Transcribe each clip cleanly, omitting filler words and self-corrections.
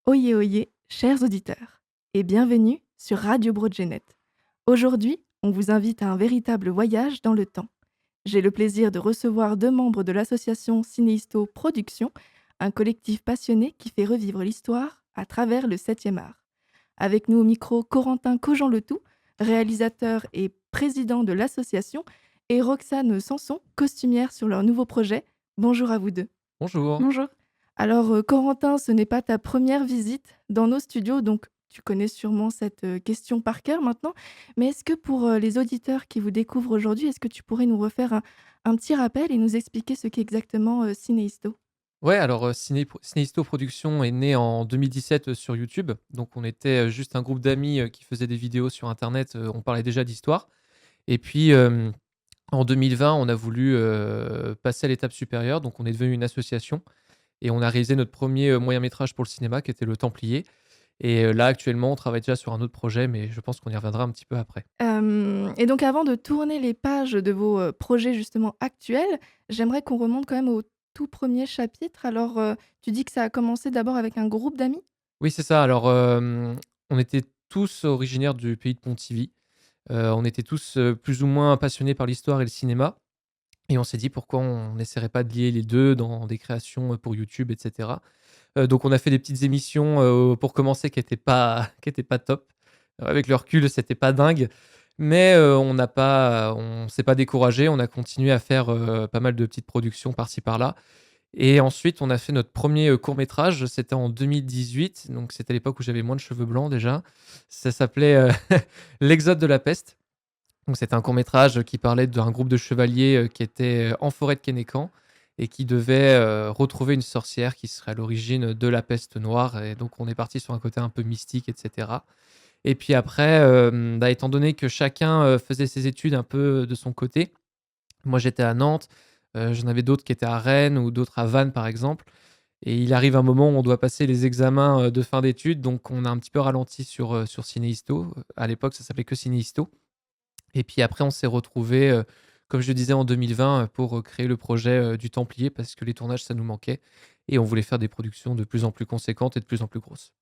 Oyez, oyez, chers auditeurs, et bienvenue sur Radio Broadgenet. Aujourd'hui, on vous invite à un véritable voyage dans le temps. J'ai le plaisir de recevoir deux membres de l'association Cinéhisto Productions, un collectif passionné qui fait revivre l'histoire à travers le 7e art. Avec nous au micro, Corentin Cogent-Letout, réalisateur et président de l'association, et Roxane Sanson, costumière sur leur nouveau projet. Bonjour à vous deux. Bonjour. Bonjour. Alors, Corentin, ce n'est pas ta première visite dans nos studios, donc tu connais sûrement cette question par cœur maintenant. Mais est-ce que pour les auditeurs qui vous découvrent aujourd'hui, est-ce que tu pourrais nous refaire un petit rappel et nous expliquer ce qu'est exactement Cinéhisto? Ouais, alors, Cinéhisto Productions est né en 2017, sur YouTube. Donc on était, juste un groupe d'amis, qui faisaient des vidéos sur internet, on parlait déjà d'histoire et puis, en 2020, on a voulu, passer à l'étape supérieure, donc on est devenu une association et on a réalisé notre premier er moyen métrage pour le cinéma qui était Le Templier et là actuellement, on travaille déjà sur un autre projet, mais je pense qu'on y reviendra un petit peu après. Et donc avant de tourner les pages de vos projets justement actuels, j'aimerais qu'on remonte quand même au tout premier chapitre. Alors, tu dis que ça a commencé d'abord avec un groupe d'amis? Oui, c'est ça. Alors, on était tous originaires du pays de Pontivy. On était tous, plus ou moins passionnés par l'histoire et le cinéma et on s'est dit: «Pourquoi on n'essaierait pas de lier les 2 dans des créations, pour YouTube et cetera?» Donc on a fait des petites émissions, pour commencer qui étaient pas top. Avec le recul, c'était pas dingue, mais on s'est pas découragé. On a continué à faire, pas mal de petites productions par-ci par-là et ensuite on a fait notre premier er court-métrage, c'était en 2018, donc c'était l'époque où j'avais moins de cheveux blancs déjà. Ça s'appelait, «L'exode de la peste». Donc c'était un court-métrage qui parlait d'un groupe de chevaliers, qui était en forêt de Khénécan et qui devait, retrouver une sorcière qui serait à l'origine de la peste noire et donc on est parti sur un côté un peu mystique et cetera et puis après, bah, étant donné que chacun, faisait ses études un peu de son côté, moi j'étais à Nantes, j'en avais d'autres qui étaient à Rennes ou d'autres à Vannes par exemple et il arrive un moment où on doit passer les examens, de fin d'études donc on a un petit peu ralenti sur Cinéhisto. À l'époque ça s'appelait que Cinéhisto et puis après, on s'est retrouvés, comme je le disais en 2020, pour, créer le projet, du Templier parce que les tournages, ça nous manquait et on voulait faire des productions de plus en plus conséquentes et de plus en plus grosses.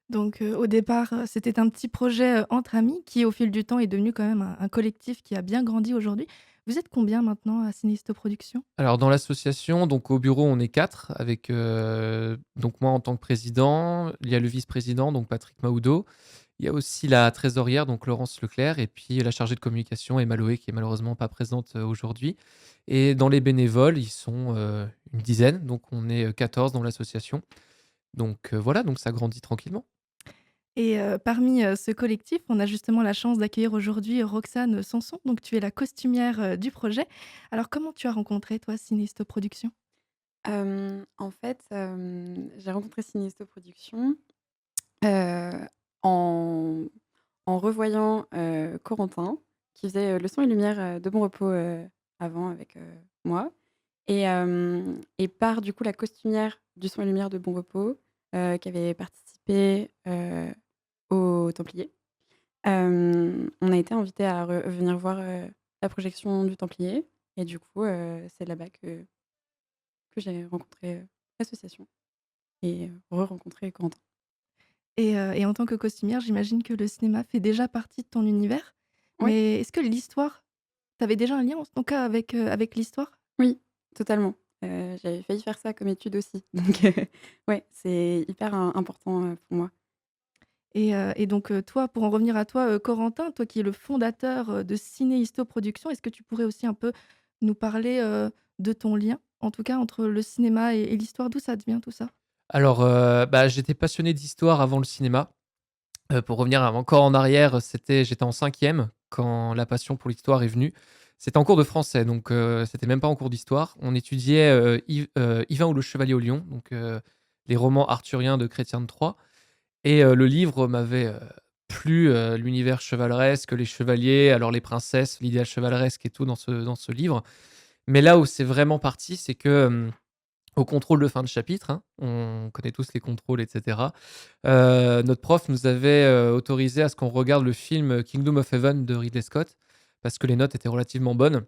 Donc, au départ, c'était un petit projet, entre amis qui, au fil du temps, est devenu quand même un collectif qui a bien grandi aujourd'hui. Vous êtes combien maintenant à Cinéhisto Productions? Alors dans l'association, donc au bureau, on est 4 avec, donc moi en tant que président, il y a le vice-président, donc Patrick Mahoudeau. Il y a aussi la trésorière, donc Laurence Leclerc et puis la chargée de communication, Emma Loé, qui est malheureusement pas présente, aujourd'hui et dans les bénévoles, ils sont, une dizaine, donc on est, 14 dans l'association. Donc, voilà, donc ça grandit tranquillement. Et parmi, ce collectif, on a justement la chance d'accueillir aujourd'hui Roxane Sanson, donc tu es la costumière, du projet. Alors comment tu as rencontré toi Cinéhisto Productions? J'ai rencontré Cinesto Productions, heu, en revoyant, Corentin qui faisait, le son et lumière, de Bon Repos, avant avec, moi et par du coup la costumière du son et lumière de Bon Repos, qui avait participé, aux Templiers. On a été invités à venir voir, la projection du Templier et du coup, c'est là-bas que j'ai rencontré, l'association. Et re-rencontrer Corentin. Et en tant que costumière, j'imagine que le cinéma fait déjà partie de ton univers. Ouais, Mais est-ce que l'histoire tu avais déjà un lien en ton cas avec l'histoire? oui, totalement. J'avais failli faire ça comme étude aussi, donc ouais, c'est hyper important, pour moi. Et donc, toi, pour en revenir à toi, Corentin, toi qui es le fondateur, de Cinéhisto Productions, est-ce que tu pourrais aussi un peu nous parler, de ton lien, en tout cas entre le cinéma et l'histoire? D'où ça te vient tout ça? Alors, bah, j'étais passionné d'histoire avant le cinéma. Pour revenir encore en arrière, j'étais en cinquième quand la passion pour l'histoire est venue. C'était en cours de français, donc c'était même pas en cours d'histoire. On étudiait, Yvain ou le Chevalier au Lion, donc les romans arthuriens de Chrétien de Troyes et le livre m'avait, plu, l'univers chevaleresque, les chevaliers, alors les princesses, l'idéal chevaleresque et tout dans ce livre. Mais là où c'est vraiment parti, c'est que, au contrôle de fin de chapitre, hein, on connaît tous les contrôles et cetera. Notre prof nous avait, autorisé à ce qu'on regarde le film, Kingdom of Heaven de Ridley Scott, parce que les notes étaient relativement bonnes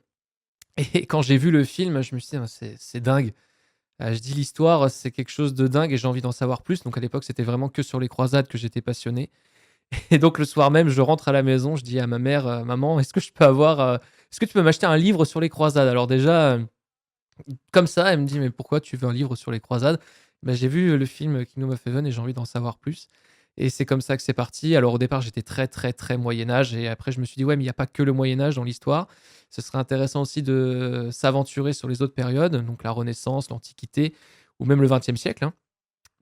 et quand j'ai vu le film, je me suis dit: «Ah c'est dingue, Je dis l'histoire, c'est quelque chose de dingue et j'ai envie d'en savoir plus. Donc à l'époque, c'était vraiment que sur les croisades que j'étais passionné et donc le soir même, je rentre à la maison, je dis à ma mère: «Maman, est-ce que tu peux m'acheter un livre sur les croisades?» Alors déjà, comme ça, elle me dit: «Mais pourquoi tu veux un livre sur les croisades?» Bah, j'ai vu le film Kingdom of Heaven et j'ai envie d'en savoir plus et c'est comme ça que c'est parti. Alors au départ, j'étais très, très, très Moyen Âge et après je me suis dit: «Ouais, mais il y a pas que le Moyen Âge dans l'histoire. Ce serait intéressant aussi de s'aventurer sur les autres périodes, donc la Renaissance, l'Antiquité ou même le XXe siècle, hein».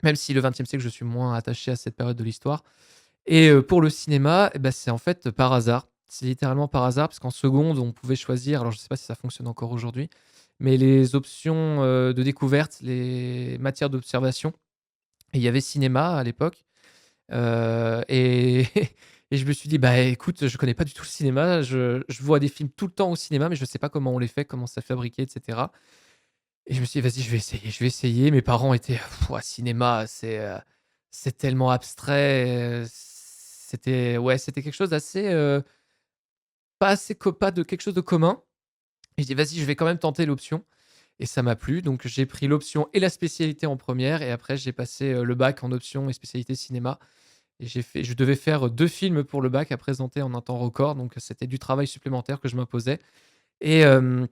Même si le XXe siècle, je suis moins attaché à cette période de l'histoire et pour le cinéma et bah, c'est en fait par hasard. C'est littéralement par hasard parce qu'en seconde, on pouvait choisir, alors je ne sais pas si ça fonctionne encore aujourd'hui, mais les options, de découverte, les matières d'observation et il y avait cinéma à l'époque, et et je me suis dit: «Bah, écoute, je connais pas du tout le cinéma, je vois des films tout le temps au cinéma, mais je sais pas comment on les fait, comment c'est fabriqué et cetera» et je me suis dit: «Vas-y, je vais essayer, je vais essayer». Mes parents étaient: «Pouah, cinéma, c'est tellement abstrait», c'était ouais, c'était quelque chose d'assez, pas assez co pas de quelque chose de commun et je dis: «Vas-y, je vais quand même tenter l'option» et ça m'a plu donc j'ai pris l'option et la spécialité en première et après j'ai passé, le bac en option et spécialité cinéma et je devais faire 2 films pour le bac à présenter en un temps record donc c'était du travail supplémentaire que je m'imposais et hem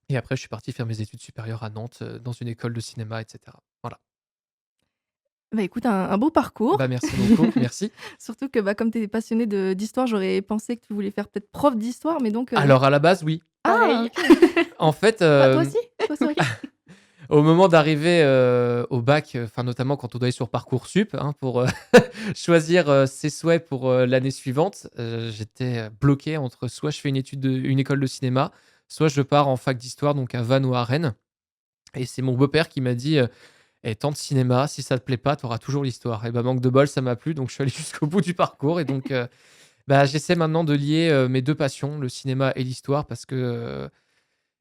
et après je suis parti faire mes études supérieures à Nantes, dans une école de cinéma et cetera. Voilà. Bah, écoute, un beau parcours. Bah, merci beaucoup, merci. Surtout que, bah, comme tu es passionné d'histoire, j'aurais pensé que tu voulais faire peut-être prof d'histoire, mais donc Alors à la base, oui. ah Pareil. OK. En fait, Ah, toi aussi? Toi aussi, OK. au moment d'arriver, au bac, enfin notamment quand on doit aller sur Parcoursup, hein, pour, choisir, ses souhaits pour, l'année suivante, j'étais, bloqué entre soit je fais une école de cinéma, soit je pars en fac d'histoire donc à Vannes ou à Rennes et c'est mon beau-père qui m'a dit: «Eh tente cinéma, si ça te plaît pas, tu auras toujours l'histoire» et bah, manque de bol, ça m'a plu donc je suis allé jusqu'au bout du parcours et donc bah, j'essaie maintenant de lier, mes 2 passions, le cinéma et l'histoire parce que,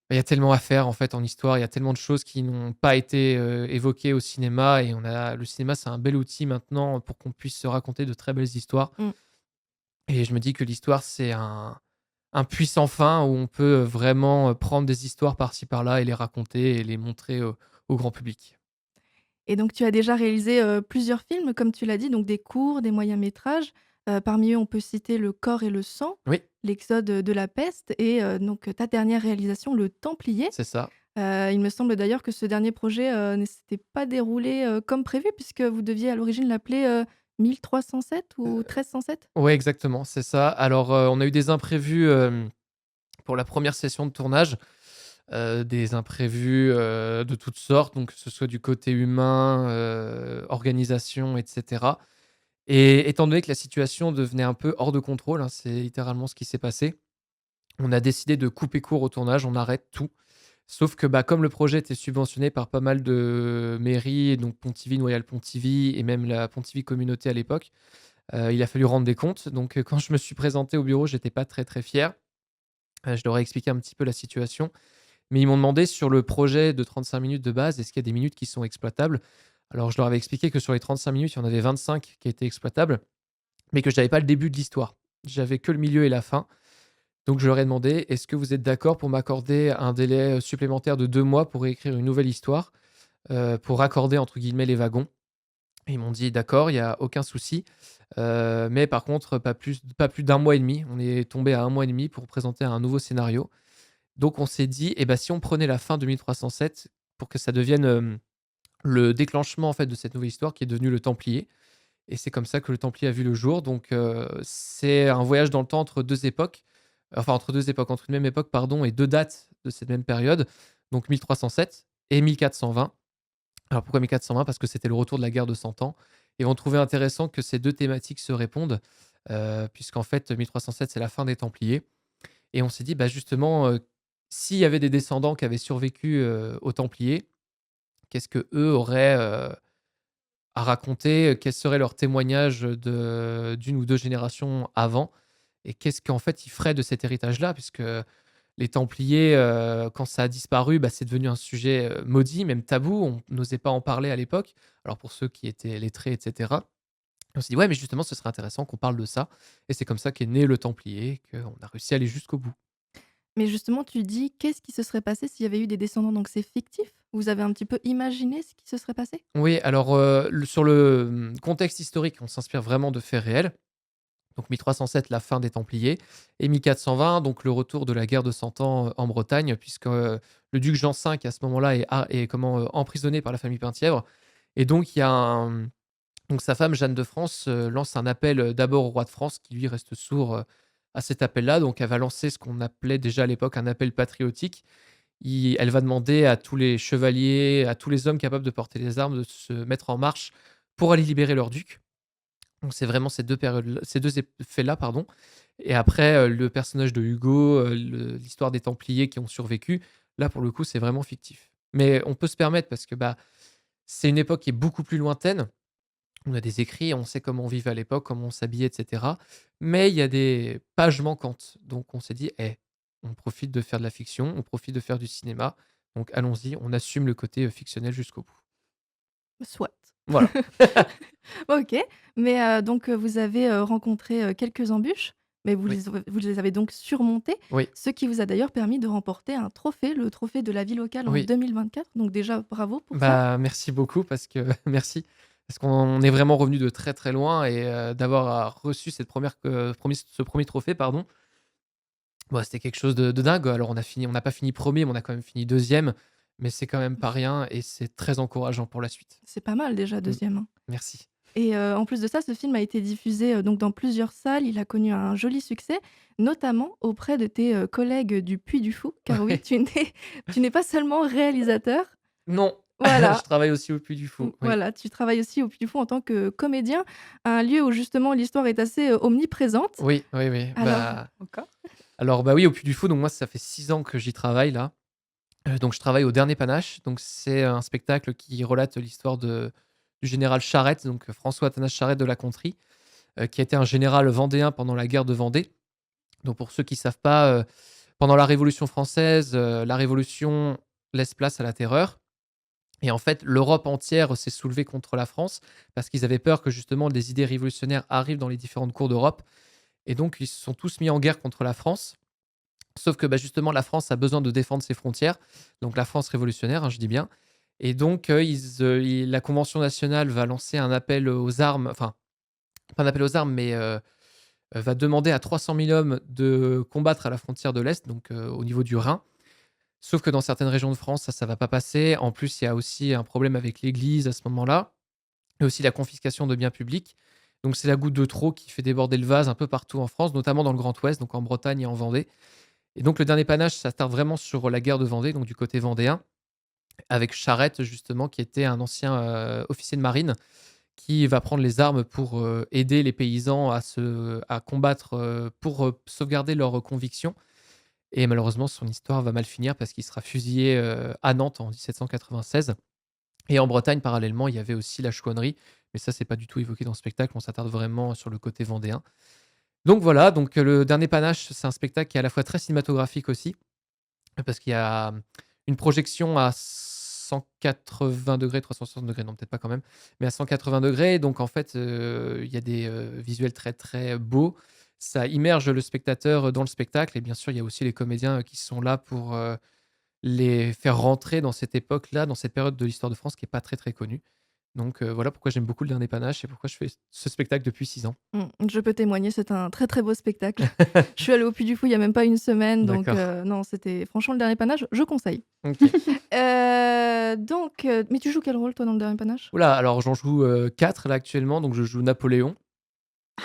bah, il y a tellement à faire en fait en histoire, il y a tellement de choses qui n'ont pas été, évoquées au cinéma et on a le cinéma, c'est un bel outil maintenant pour qu'on puisse se raconter de très belles histoires Mmh. et je me dis que l'histoire, c'est un puits fin où on peut, vraiment, prendre des histoires par-ci par-là et les raconter et les montrer au grand public. Et donc tu as déjà réalisé, plusieurs films comme tu l'as dit, donc des courts, des moyens métrages. Parmi eux, on peut citer Le corps et le sang, Oui, L'exode, de la peste et donc ta dernière réalisation, Le Templier. c'est ça. Il me semble d'ailleurs que ce dernier projet, ne s'était pas déroulé, comme prévu puisque vous deviez à l'origine l'appeler, 1307 ou 1307? Ouais, exactement, c'est ça. Alors, on a eu des imprévus, pour la première session de tournage. Des imprévus, de toutes sortes, donc que ce soit du côté humain, organisation et cetera et étant donné que la situation devenait un peu hors de contrôle, hein, c'est littéralement ce qui s'est passé, on a décidé de couper court au tournage, on arrête tout. Sauf que, bah, comme le projet était subventionné par pas mal de mairies, donc Pontivy, Noyal Pontivy et même la Pontivy Communauté à l'époque, il a fallu rendre des comptes. Donc, quand je me suis présenté au bureau, j'étais pas très, très fier. Je leur ai expliqué un petit peu la situation mais ils m'ont demandé sur le projet de 35 minutes de base, est-ce qu'il y a des minutes qui sont exploitables? Alors je leur avais expliqué que sur les 35 minutes, il y en avait 25 qui étaient exploitables, mais que je n'avais pas le début de l'histoire. J'avais que le milieu et la fin. Donc je leur ai demandé: «Est-ce que vous êtes d'accord pour m'accorder un délai, supplémentaire de 2 mois pour écrire une nouvelle histoire, pour raccorder entre guillemets «les wagons»?» Et ils m'ont dit: «D'accord, il y a aucun souci, mais par contre pas plus d'un mois et demi». On est tombé à un mois et demi pour présenter un nouveau scénario. Donc on s'est dit: «Et bah, si on prenait la fin de 1307 pour que ça devienne, le déclenchement, en fait, de cette nouvelle histoire qui est devenue le Templier» et c'est comme ça que le Templier a vu le jour. Donc c'est un voyage dans le temps entre 2 époques, enfin entre 2 époques, entre une même époque, pardon et 2 dates de cette même période, donc 1307 et 1420. Alors pourquoi 1420? Parce que c'était le retour de la guerre de Cent Ans et on trouvait intéressant que ces 2 thématiques se répondent, puisqu'en fait 1307 c'est la fin des Templiers et on s'est dit, bah, justement, s'il y avait des descendants qui avaient survécu, aux Templiers, qu'est-ce qu'eux auraient, à raconter? Quel serait leur témoignage, de d'1 ou 2 générations avant? Et qu'est-ce qu'en fait ils feraient de cet héritage-là? Puisque les Templiers, quand ça a disparu, bah, c'est devenu un sujet, maudit, même tabou. On n'osait pas en parler à l'époque. Alors pour ceux qui étaient lettrés et cetera. On s'est dit: «Ouais, mais justement, ce serait intéressant qu'on parle de ça» et c'est comme ça qu'est né le Templier, qu'on a réussi à aller jusqu'au bout. Mais justement, tu dis, qu'est-ce qui se serait passé s'il y avait eu des descendants? Donc c'est fictif? Vous avez un petit peu imaginé ce qui se serait passé? Oui, alors, sur le, contexte historique, on s'inspire vraiment de faits réels. Donc 1307, la fin des Templiers et 1420, donc le retour de la guerre de Cent Ans, en Bretagne puisque, le duc Jean V à ce moment-là est comment, emprisonné par la famille Penthièvre et donc il y a donc sa femme Jeanne de France, lance un appel, d'abord au roi de France qui lui reste sourd, à cet appel-là. Donc elle va lancer ce qu'on appelait déjà à l'époque un appel patriotique. Elle va demander à tous les chevaliers, à tous les hommes capables de porter les armes de se mettre en marche pour aller libérer leur duc. Donc c'est vraiment ces 2 périodes ces 2 faits-là, pardon et après, le personnage de Hugo, l'histoire des Templiers qui ont survécu, là, pour le coup, c'est vraiment fictif. Mais on peut se permettre parce que, bah, c'est une époque qui est beaucoup plus lointaine. On a des écrits, on sait comment on vivait à l'époque, comment on s'habillait et cetera. Mais il y a des pages manquantes. Donc on s'est dit: «Eh, on profite de faire de la fiction, on profite de faire du cinéma, donc allons-y, on assume le côté, fictionnel jusqu'au bout». Soit. Voilà. OK, mais donc vous avez, rencontré, quelques embûches, mais Oui, vous les avez donc surmontées, oui. ce qui vous a d'ailleurs permis de remporter un trophée, le trophée de la vie locale en Oui. 2024, donc déjà bravo pour ça. Bah, merci beaucoup parce que merci, parce qu'on est vraiment revenu de très, très loin et d'avoir, reçu cette première re ce premier trophée, pardon. Bah, c'était quelque chose de dingue. Alors on n'a pas fini premier, mais on a quand même fini deuxième. Mais c'est quand même pas rien et c'est très encourageant pour la suite. C'est pas mal déjà Mmh, 2e, hein, merci. et en plus de ça, ce film a été diffusé, donc dans plusieurs salles. Il a connu un joli succès, notamment auprès de tes, collègues du Puy du Fou, car oui, Ouais. tu n'es pas seulement réalisateur. Non, je Voilà. travaille aussi au Puy du Mmh, Fou, oui. voilà, tu travailles aussi au Puy du Fou en tant que comédien, un lieu où justement l'histoire est assez, omniprésente. Oui, oui, oui, Alors Encore? alors, bah, oui, au Puy du Fou, donc moi, ça fait 6 ans que j'y travaille là. Donc je travaille au Dernier Panache, donc c'est un spectacle qui relate l'histoire du général Charette, donc François Athanase Charette de la Contrée, qui a été un général vendéen pendant la guerre de Vendée. Donc pour ceux qui ne savent pas, pendant la Révolution française, la Révolution laisse place à la terreur et en fait, l'Europe entière s'est soulevée contre la France parce qu'ils avaient peur que justement des idées révolutionnaires arrivent dans les différentes cours d'Europe et donc ils se sont tous mis en guerre contre la France. Sauf que, bah, justement, la France a besoin de défendre ses frontières, donc la France révolutionnaire, hein, je dis bien et donc la convention nationale va lancer un appel aux armes, enfin, pas un appel aux armes, mais va demander à 300 000 hommes de combattre à la frontière de l'Est, donc au niveau du Rhin. Sauf que dans certaines régions de France, ça va pas passer. En plus, il y a aussi un problème avec l'Église à ce moment-là et aussi la confiscation de biens publics. Donc c'est la goutte de trop qui fait déborder le vase un peu partout en France, notamment dans le Grand Ouest, donc en Bretagne et en Vendée. Et donc le dernier panache, ça tarde vraiment sur la guerre de Vendée, donc du côté vendéen, avec Charette justement, qui était un ancien, officier de marine, qui va prendre les armes pour, aider les paysans à combattre, pour, sauvegarder leurs convictions et malheureusement son histoire va mal finir parce qu'il sera fusillé, à Nantes en 1796 et en Bretagne parallèlement, il y avait aussi la chouannerie, mais ça c'est pas du tout évoqué dans le spectacle, on s'attarde vraiment sur le côté vendéen. Donc voilà, donc le dernier panache, c'est un spectacle qui est à la fois très cinématographique aussi, parce qu'il y a une projection à 180°, 360°, non peut-être pas quand même, mais à 180°. Donc en fait, il y a des, visuels très, très beaux. Ça immerge le spectateur dans le spectacle et bien sûr, il y a aussi les comédiens, qui sont là pour, les faire rentrer dans cette époque-là, dans cette période de l'histoire de France qui est pas très, très connue. Donc voilà pourquoi j'aime beaucoup le Dernier Panache et pourquoi je fais ce spectacle depuis 6 ans. je peux témoigner, c'est un très, très beau spectacle. Je suis allée au Puy du Fou il y a même pas une semaine, donc D'accord. non, c'était franchement le dernier panache, je conseille. OK. Donc mais tu joues quel rôle toi dans le dernier panache? Ouh là, alors j'en joue, 4 là actuellement, donc je joue Napoléon.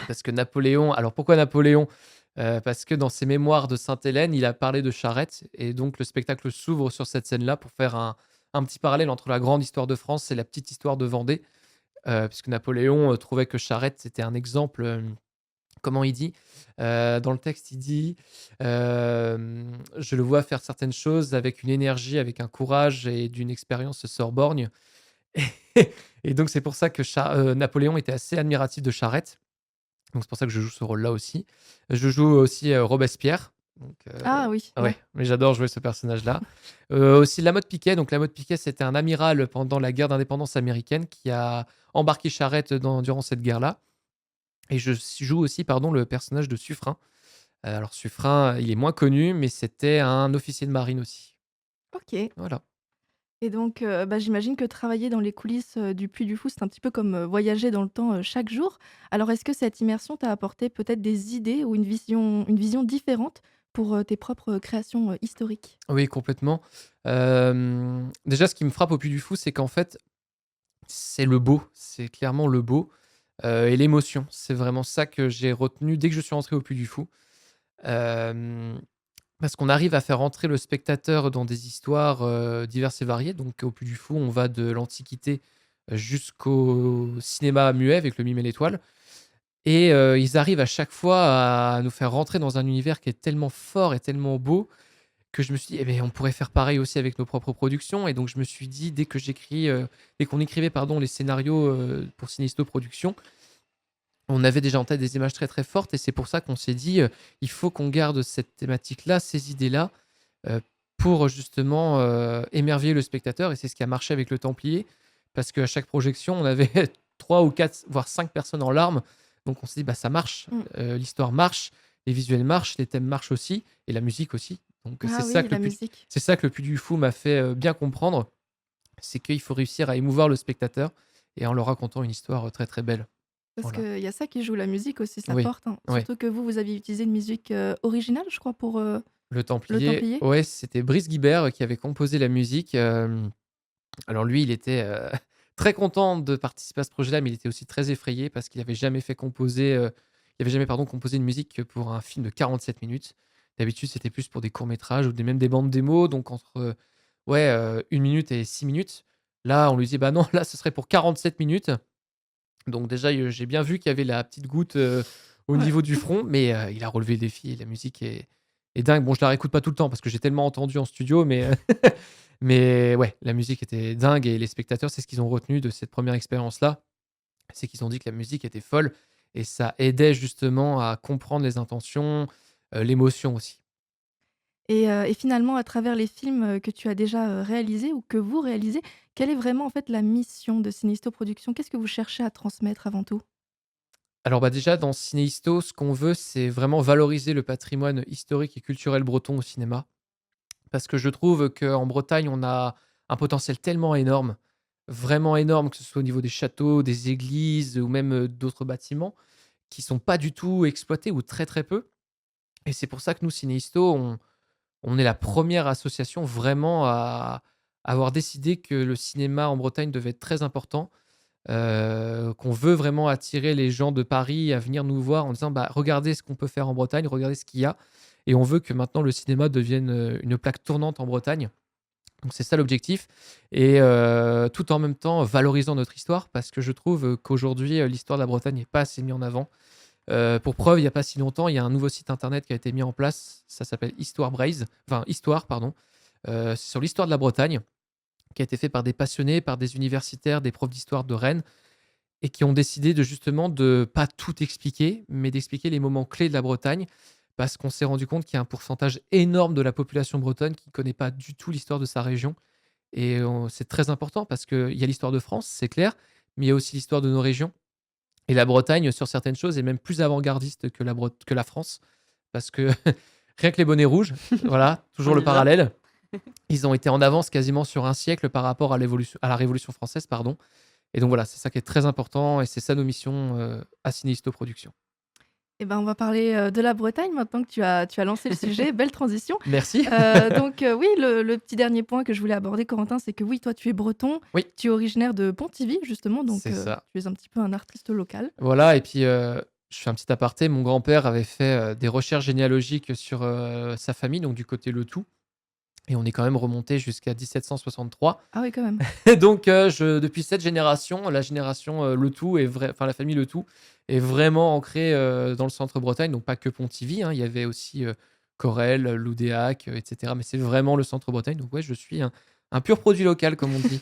Parce que Napoléon, alors pourquoi Napoléon? Parce que dans ses mémoires de Sainte-Hélène, il a parlé de charrette et donc le spectacle s'ouvre sur cette scène-là pour faire un petit parallèle entre la grande histoire de France et la petite histoire de Vendée. Puisque Napoléon, trouvait que charrette, c'était un exemple, comment il dit? Dans le texte, il dit, «Je le vois faire certaines choses avec une énergie, avec un courage et d'une expérience sans borgne» et donc c'est pour ça que Napoléon était assez admiratif de charrette. Donc c'est pour ça que je joue ce rôle-là aussi. Je joue aussi, Robespierre, donc Ah oui, ouais, ouais. mais j'adore jouer ce personnage-là. Aussi Lamotte Piquet, donc Lamotte Piquet, c'était un amiral pendant la guerre d'indépendance américaine qui a embarqué Charette durant cette guerre-là et joue aussi, pardon, le personnage de Suffren, Alors Suffren, il est moins connu, mais c'était un officier de marine aussi. OK. Voilà. Et donc, j'imagine que travailler dans les coulisses, du Puy du Fou, c'est un petit peu comme, voyager dans le temps, chaque jour. Alors est-ce que cette immersion t'a apporté peut-être des idées ou une vision différente pour, tes propres créations, historiques? Oui, complètement. Déjà, ce qui me frappe au Puy du Fou, c'est qu'en fait, c'est le beau, c'est clairement le beau, et l'émotion. C'est vraiment ça que j'ai retenu dès que je suis rentré au Puy du Fou. Hem, Parce qu'on arrive à faire entrer le spectateur dans des histoires, diverses et variées. Donc au Puy du Fou, on va de l'Antiquité, jusqu'au cinéma muet avec Le Mime et l'Étoile. Et ils arrivent à chaque fois à nous faire rentrer dans un univers qui est tellement fort et tellement beau que je me suis dit: «Eh beh, on pourrait faire pareil aussi avec nos propres productions», et donc je me suis dit dès qu'on écrivait, pardon, les scénarios, pour Cineisto Productions, on avait déjà en tête des images très, très fortes, et c'est pour ça qu'on s'est dit, «Il faut qu'on garde cette thématique-là, ces idées-là, heu, pour justement, émerveiller le spectateur», et c'est ce qui a marché avec Le Templier. Parce qu'à chaque projection, on avait 3 ou 4, voire 5 personnes en larmes. Donc on s'est dit: «Bah, ça marche, Mmh. l'histoire marche, les visuels marchent, les thèmes marchent aussi et la musique aussi». Donc Ah oui, la musique. c'est ça que le Puy du Fou m'a fait, bien comprendre, c'est qu'il faut réussir à émouvoir le spectateur et en leur racontant une histoire, très, très belle. Parce Voilà. qu'il y a ça qui joue, la musique aussi, ça Oui, porte, hein. ouais. Surtout que vous aviez utilisé une musique, originale, je crois, pour, Le Le Templier, Templier? ouais, c'était Brice Guibert qui avait composé la musique. Alors lui, il était, très content de participer à ce projet-là, mais il était aussi très effrayé parce qu'il avait jamais fait composer, il avait jamais, pardon, composé une musique que pour un film de 47 minutes. D'habitude, c'était plus pour des courts métrages ou même des bandes démos, donc entre, 1 minute et 6 minutes. Là, on lui dit: «Bah non, là, ce serait pour 47 minutes». Donc déjà, j'ai bien vu qu'il y avait la petite goutte, au Ouais. niveau du front, mais il a relevé le défi et la musique est dingue. Bon, je la réécoute pas tout le temps parce que j'ai tellement entendu en studio, mais mais ouais, la musique était dingue et les spectateurs, c'est ce qu'ils ont retenu de cette première expérience-là. C'est qu'ils ont dit que la musique était folle et ça aidait justement à comprendre les intentions, l'émotion aussi. Et finalement, à travers les films, que tu as déjà, réalisés ou que vous réalisez, quelle est vraiment, en fait, la mission de Cineisto Productions? Qu'est-ce que vous cherchez à transmettre avant tout? Alors, bah, déjà dans Cinéisto, ce qu'on veut, c'est vraiment valoriser le patrimoine historique et culturel breton au cinéma. Parce que je trouve qu'en Bretagne, on a un potentiel tellement énorme, vraiment énorme, que ce soit au niveau des châteaux, des églises ou même, d'autres bâtiments qui sont pas du tout exploités ou très, très peu, et c'est pour ça que nous, Cinéisto, on est la première association vraiment à avoir décidé que le cinéma en Bretagne devait être très important, qu'on veut vraiment attirer les gens de Paris à venir nous voir en disant: «Bah, regardez ce qu'on peut faire en Bretagne, regardez ce qu'il y a», et on veut que maintenant le cinéma devienne, une plaque tournante en Bretagne. Donc c'est ça l'objectif, et tout en même temps valorisant notre histoire parce que je trouve, qu'aujourd'hui, l'histoire de la Bretagne n'est pas assez mise en avant. Pour preuve, il y a pas si longtemps, il y a un nouveau site internet qui a été mis en place, ça s'appelle Histoire Braise, enfin Histoire, pardon. C'est sur l'histoire de la Bretagne, qui a été fait par des passionnés, par des universitaires, des profs d'histoire de Rennes, et qui ont décidé de justement de pas tout expliquer, mais d'expliquer les moments clés de la Bretagne. Parce qu'on s'est rendu compte qu'il y a un pourcentage énorme de la population bretonne qui ne connaît pas du tout l'histoire de sa région, et c'est très important parce qu'il y a l'histoire de France, c'est clair, mais il y a aussi l'histoire de nos régions, et la Bretagne, sur certaines choses, est même plus avant-gardiste que la France parce que rien que les bonnets rouges, voilà, toujours On le y vient. parallèle, ils ont été en avance quasiment sur un siècle par rapport à la Révolution française, pardon, et donc voilà, c'est ça qui est très important et c'est ça nos missions, à Cineisto Productions. Eh ben, on va parler, de la Bretagne maintenant que tu as lancé le sujet. Belle transition. Merci. Donc, oui, le petit dernier point que je voulais aborder, Corentin, c'est que oui, toi, tu es breton, Oui, tu es originaire de Pontivy, justement, donc, c'est ça. tu es un petit peu un artiste local. Voilà, et puis, je fais un petit aparté, mon grand-père avait fait, des recherches généalogiques sur, sa famille, donc du côté Letou, et on est quand même remonté jusqu'à 1763. Ah oui, quand même. Donc, je depuis cette génération, la génération, Letou la famille Letou est vraiment ancrée, dans le centre Bretagne, donc pas que Pontivy, hein. Il y avait aussi, Corrèze, Loudéac, et cetera, mais c'est vraiment le centre Bretagne, donc ouais, je suis un pur produit local, comme on dit.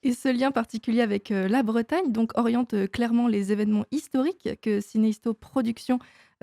Et ce lien particulier avec, la Bretagne, donc oriente, clairement les événements historiques que Cineisto Productions,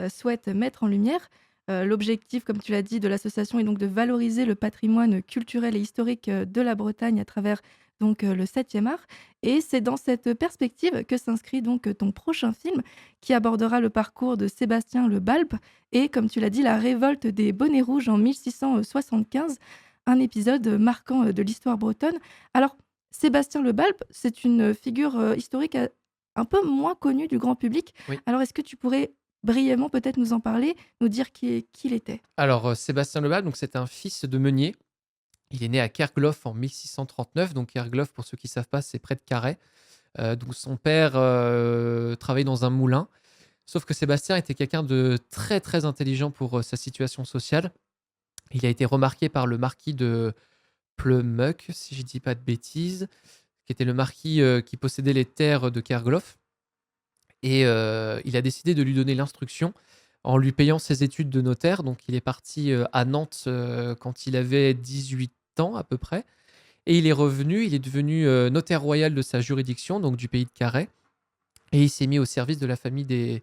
souhaite mettre en lumière. L'objectif, comme tu l'as dit, de l'association est donc de valoriser le patrimoine culturel et historique, de la Bretagne à travers donc le 7e art et c'est dans cette perspective que s'inscrit donc ton prochain film qui abordera le parcours de Sébastien Le Balp et comme tu l'as dit, la révolte des bonnets rouges en 1675, un épisode marquant, de l'histoire bretonne. Alors Sébastien Le Balp, c'est une figure, historique, un peu moins connue du grand public. Oui. Alors est-ce que tu pourrais brièvement peut-être nous en parler, nous dire qui il était? Alors, Sébastien Le Bal, donc c'est un fils de meunier. Il est né à Kerglof en 1639. Donc Kerglof, pour ceux qui ne savent pas, c'est près de Carhaix. Donc son père, travaillait dans un moulin. Sauf que Sébastien était quelqu'un de très, très intelligent pour, sa situation sociale. Il a été remarqué par le marquis de Pleumeuk, si je dis pas de bêtises, qui était le marquis, qui possédait les terres de Kerglof et il a décidé de lui donner l'instruction en lui payant ses études de notaire. Donc il est parti, à Nantes, quand il avait 18 ans à peu près et il est revenu, il est devenu, notaire royal de sa juridiction, donc du pays de Carhaix et il s'est mis au service de la famille des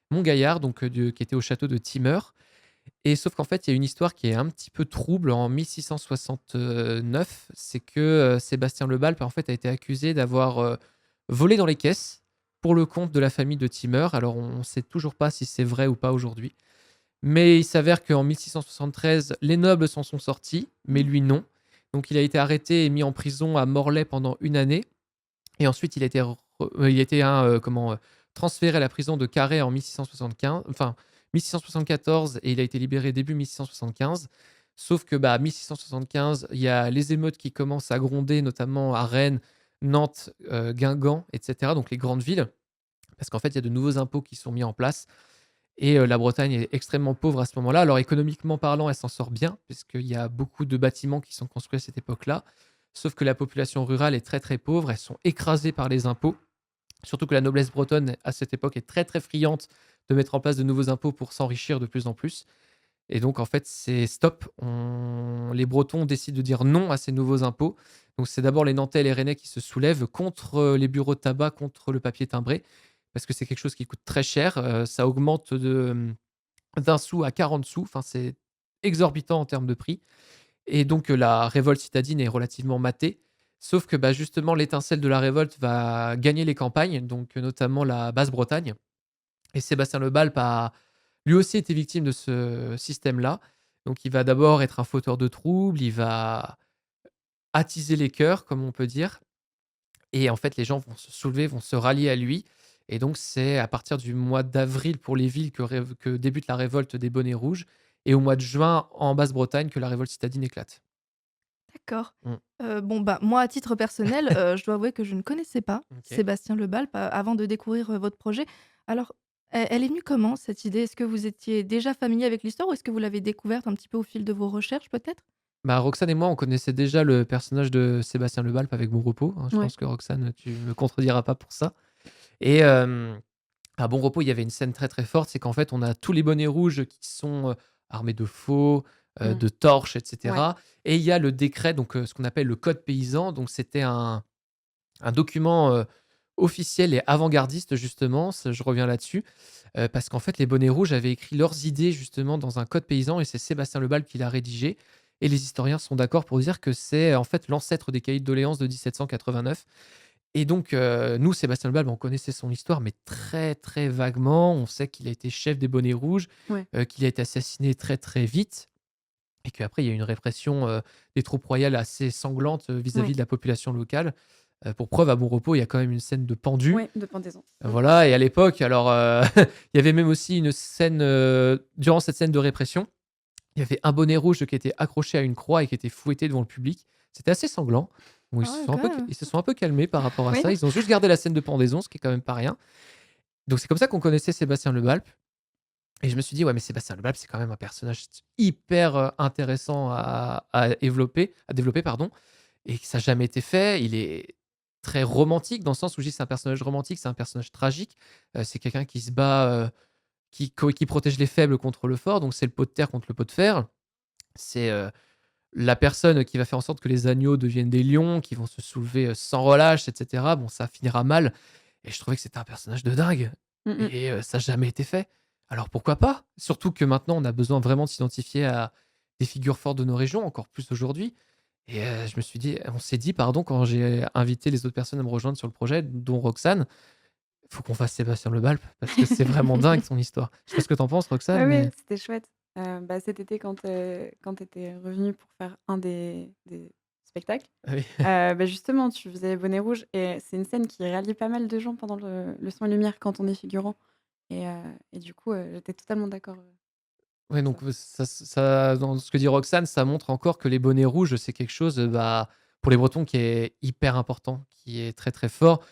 Montgaillard, donc qui était au château de Timeur et sauf qu'en fait, il y a une histoire qui est un petit peu trouble en 1669. C'est que, Sébastien Le Balp, en fait, a été accusé d'avoir, volé dans les caisses pour le compte de la famille de Timeur. Alors on ne sait toujours pas si c'est vrai ou pas aujourd'hui. Mais il s'avère qu'en 1673, les nobles s'en sont sortis, mais Mmh. lui non. Donc il a été arrêté et mis en prison à Morlaix pendant une année et ensuite il a été transféré à la prison de Carhaix en 1675, enfin 1674 et il a été libéré début 1675. Sauf que, bah, 1675, il y a les émeutes qui commencent à gronder, notamment à Rennes, Nantes, Guingamp et cetera, donc les grandes villes. Parce qu'en fait, il y a de nouveaux impôts qui sont mis en place et la Bretagne est extrêmement pauvre à ce moment-là. Alors économiquement parlant, elle s'en sort bien puisqu'il y a beaucoup de bâtiments qui sont construits à cette époque-là. Sauf que la population rurale est très, très pauvre. Elles sont écrasées par les impôts. Surtout que la noblesse bretonne, à cette époque, est très, très friande de mettre en place de nouveaux impôts pour s'enrichir de plus en plus. Et donc, en fait, c'est stop. Les Bretons décident de dire non à ces nouveaux impôts. Donc, c'est d'abord les Nantais et les Rennais qui se soulèvent contre les bureaux de tabac, contre le papier timbré, parce que c'est quelque chose qui coûte très cher. Ça augmente d'un sou à 40 sous. Enfin, c'est exorbitant en termes de prix. Et donc, la révolte citadine est relativement matée. Sauf que, bah, justement, l'étincelle de la révolte va gagner les campagnes, donc notamment la Basse-Bretagne. Et Sébastien Le Balp a lui aussi été victime de ce système-là. Donc, il va d'abord être un fauteur de troubles, il va attiser les cœurs, comme on peut dire. Et en fait, les gens vont se soulever, vont se rallier à lui. Et donc, c'est à partir du mois d'avril pour les villes que débute la révolte des bonnets rouges. Et au mois de juin, en Basse-Bretagne, que la révolte citadine éclate. D'accord. Mm. Bon, bah, moi, à titre personnel, je dois avouer que je ne connaissais pas Ok. Sébastien Le Balp, avant de découvrir, votre projet. Alors, elle est venue comment cette idée? Est-ce que vous étiez déjà familier avec l'histoire ou est-ce que vous l'avez découverte un petit peu au fil de vos recherches peut-être? Bah, Roxane et moi, on connaissait déjà le personnage de Sébastien Le Balp avec Bon Repos, hein. Je Ouais. pense que Roxane, tu me contrediras pas pour ça. Et à Bon Repos, il y avait une scène très, très forte, c'est qu'en fait, on a tous les bonnets rouges qui sont, armés de faux, Mmh. de torches et Ouais. cetera et il y a le décret, donc ce qu'on appelle le code paysan. Donc c'était un document, officiel et avant-gardiste justement, ce je reviens là-dessus, parce qu'en fait, les bonnets rouges avaient écrit leurs idées justement dans un code paysan et c'est Sébastien Le Balp qui l'a rédigé et les historiens sont d'accord pour dire que c'est, en fait, l'ancêtre des cahiers de doléances de 1789 et donc nous, Sébastien Le Balb, on connaissait son histoire, mais très, très vaguement. On sait qu'il a été chef des bonnets rouges, Ouais. qu'il a été assassiné très, très vite et qu'après il y a eu une répression, des troupes royales assez sanglante, vis-à-vis Ouais. de la population locale. Pour preuve, à Bon Repos, il y a quand même une scène de pendu. Ouais, de pendaison. Mmh. Voilà et à l'époque alors, il y avait même aussi une scène, durant cette scène de répression, il y avait un bonnet rouge qui était accroché à une croix et qui était fouetté devant le public. C'était assez sanglant. Bon, Ah ouais, quand même. ils se sont un peu calmés par rapport à Oui. ça. Ils ont juste gardé la scène de pendaison, ce qui est quand même pas rien. Donc c'est comme ça qu'on connaissait Sébastien Le Balp et je me suis dit: «Ouais, mais Sébastien Le Balp, c'est quand même un personnage hyper, intéressant à développer, pardon et que ça n'a jamais été fait». Il est très romantique dans le sens où je dis: «C'est un personnage romantique, c'est un personnage tragique». C'est quelqu'un qui se bat, qui protège les faibles contre le fort, donc c'est le pot de terre contre le pot de fer. C'est, la personne qui va faire en sorte que les agneaux deviennent des lions, qui vont se soulever, sans relâche et cetera. Bon, ça finira mal et je trouvais que c'était un personnage de dingue Mmh mh. et ça a jamais été fait. alors pourquoi pas? Surtout que maintenant, on a besoin vraiment de s'identifier à des figures fortes de nos régions, encore plus aujourd'hui. Et on s'est dit, pardon, quand j'ai invité les autres personnes à me rejoindre sur le projet, dont Roxane, il faut qu'on fasse Sébastien Le Balp parce que c'est vraiment dingue son histoire. Je sais pas ce que tu en penses, Roxane, Ouais, ouais, mais c'était chouette. Bah, cet été quand tu étais revenue pour faire un des spectacles, ah oui. bah, justement, tu faisais Bonnet rouge et c'est une scène qui rallie pas mal de gens pendant le son et lumière quand on est figurant et du coup, j'étais totalement d'accord, Ouais, sur donc ça. ça dans ce que dit Roxane, ça montre encore que les bonnets rouges, c'est quelque chose, bah, pour les Bretons qui est hyper important, qui est très, très fort.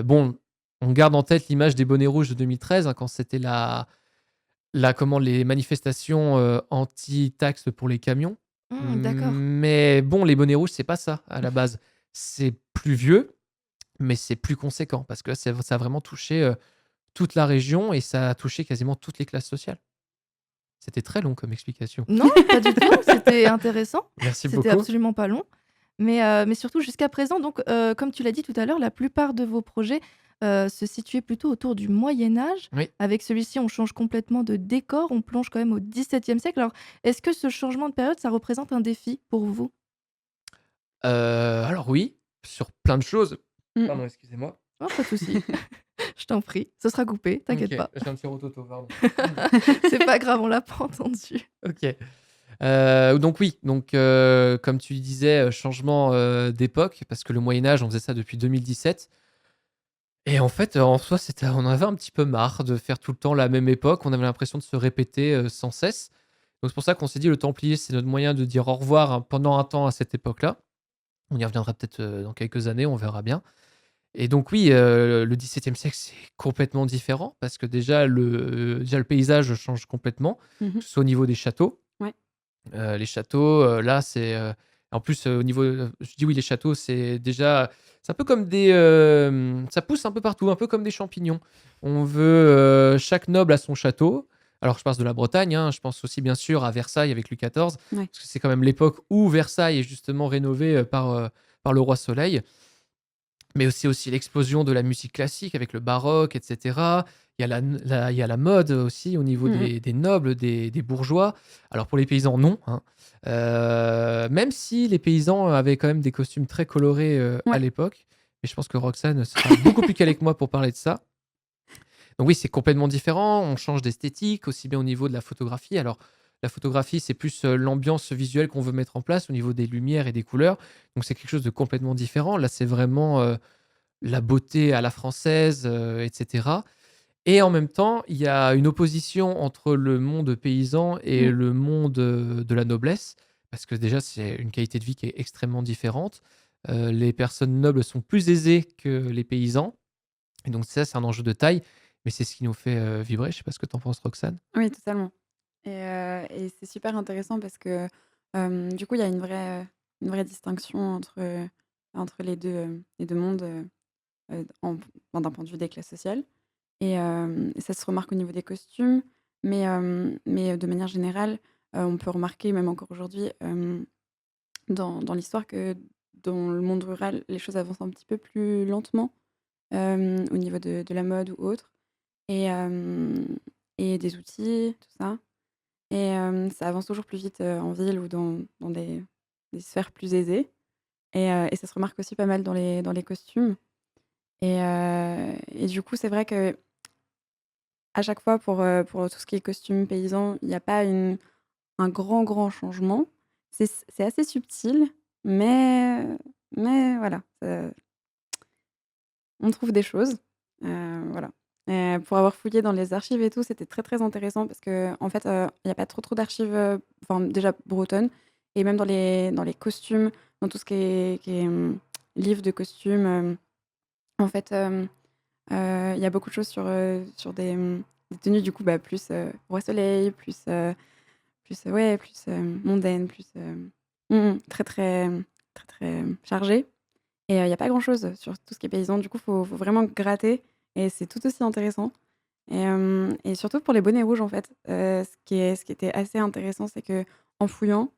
Bon, on garde en tête l'image des bonnets rouges de 2013, hein, quand c'était les manifestations, anti-taxes pour les camions. D'accord. Mais bon, les bonnets rouges, c'est pas ça à la base. C'est plus vieux, mais c'est plus conséquent parce que là, ça a vraiment touché, toute la région et ça a touché quasiment toutes les classes sociales. C'était très long comme explication. Non, pas du tout, c'était intéressant. Merci C'était beaucoup. absolument pas long. Mais surtout jusqu'à présent donc, comme tu l'as dit tout à l'heure, la plupart de vos projets, se situaient plutôt autour du Moyen Âge. Oui. Avec celui-ci, on change complètement de décor, on plonge quand même au XVIIe siècle. Alors, est-ce que ce changement de période, ça représente un défi pour vous? Alors oui, sur plein de choses. Mmh. Pardon, excusez-moi. Oh, pas de souci, je t'en prie, ce sera coupé, OK, t'inquiète pas. j'ai un petit rototo, pardon. C'est pas grave, on l'a pas entendu. OK. Donc oui, comme tu disais, changement, d'époque parce que le Moyen Âge, on faisait ça depuis 2017 et en fait, en soi, on en avait un petit peu marre de faire tout le temps la même époque. On avait l'impression de se répéter, sans cesse. Donc c'est pour ça qu'on s'est dit: «Le Templier, c'est notre moyen de dire au revoir, hein, pendant un temps à cette époque-là». On y reviendra peut-être, dans quelques années, on verra bien. Et donc oui, le XVIIe siècle, c'est complètement différent parce que déjà le paysage change complètement, Mmh. que ce soit au niveau des châteaux. Ouais. Les châteaux, là, en plus, au niveau, je dis oui, les châteaux, c'est un peu comme ça pousse un peu partout, un peu comme des champignons. On veut, chaque noble a son château. Alors je passe de la Bretagne, hein, je pense aussi bien sûr à Versailles avec Louis XIV, Ouais. parce que c'est quand même l'époque où Versailles est justement rénové, par le roi Soleil. Mais aussi l'explosion de la musique classique avec le baroque et cetera. Il y a la mode aussi au niveau Mmh mh. des nobles, des bourgeois. Alors pour les paysans, non, hein. Même si les paysans avaient quand même des costumes très colorés, à Ouais. l'époque. Mais je pense que Roxane sera beaucoup plus calée que moi pour parler de ça. Donc oui, c'est complètement différent, on change d'esthétique, aussi bien au niveau de la photographie. Alors la photographie, c'est plus, l'ambiance visuelle qu'on veut mettre en place au niveau des lumières et des couleurs. Donc c'est quelque chose de complètement différent. Là, c'est vraiment, la beauté à la française, et cetera. Et en même temps, il y a une opposition entre le monde paysan et Mmh. le monde, de la noblesse. Parce que déjà, c'est une qualité de vie qui est extrêmement différente. Les personnes nobles sont plus aisées que les paysans et donc ça, c'est un enjeu de taille, mais c'est ce qui nous fait, vibrer. Je sais pas ce que tu en penses, Roxane? Oui, totalement et c'est super intéressant parce que, du coup, il y a une vraie distinction entre les 2 mondes, d'un point de vue des classes sociales et ça se remarque au niveau des costumes, mais de manière générale, on peut remarquer même encore aujourd'hui, dans l'histoire que dans le monde rural, les choses avancent un petit peu plus lentement, au niveau de la mode ou autre et hem et des outils, tout ça ça avance toujours plus vite, en ville ou dans des sphères plus aisées et ça se remarque aussi pas mal dans les costumes et du coup, c'est vrai qu'à chaque fois pour tout ce qui est costume paysan, il y a pas un grand changement. C'est assez subtil, mais voilà, on trouve des choses, voilà pour avoir fouillé dans les archives et tout, c'était très, très intéressant parce qu'en fait, il y a pas trop d'archives, enfin déjà bretonnes et même dans les costumes, dans tout ce qui est livre de costumes, en fait, il y a beaucoup de choses sur des tenues du coup, bah, plus, roi soleil, plus mondaines, très, très chargées et il y a pas grand-chose sur tout ce qui est paysan. Du coup, faut vraiment gratter et c'est tout aussi intéressant et surtout pour les bonnets rouges, en fait, ce qui était assez intéressant, c'est qu'en fouillant,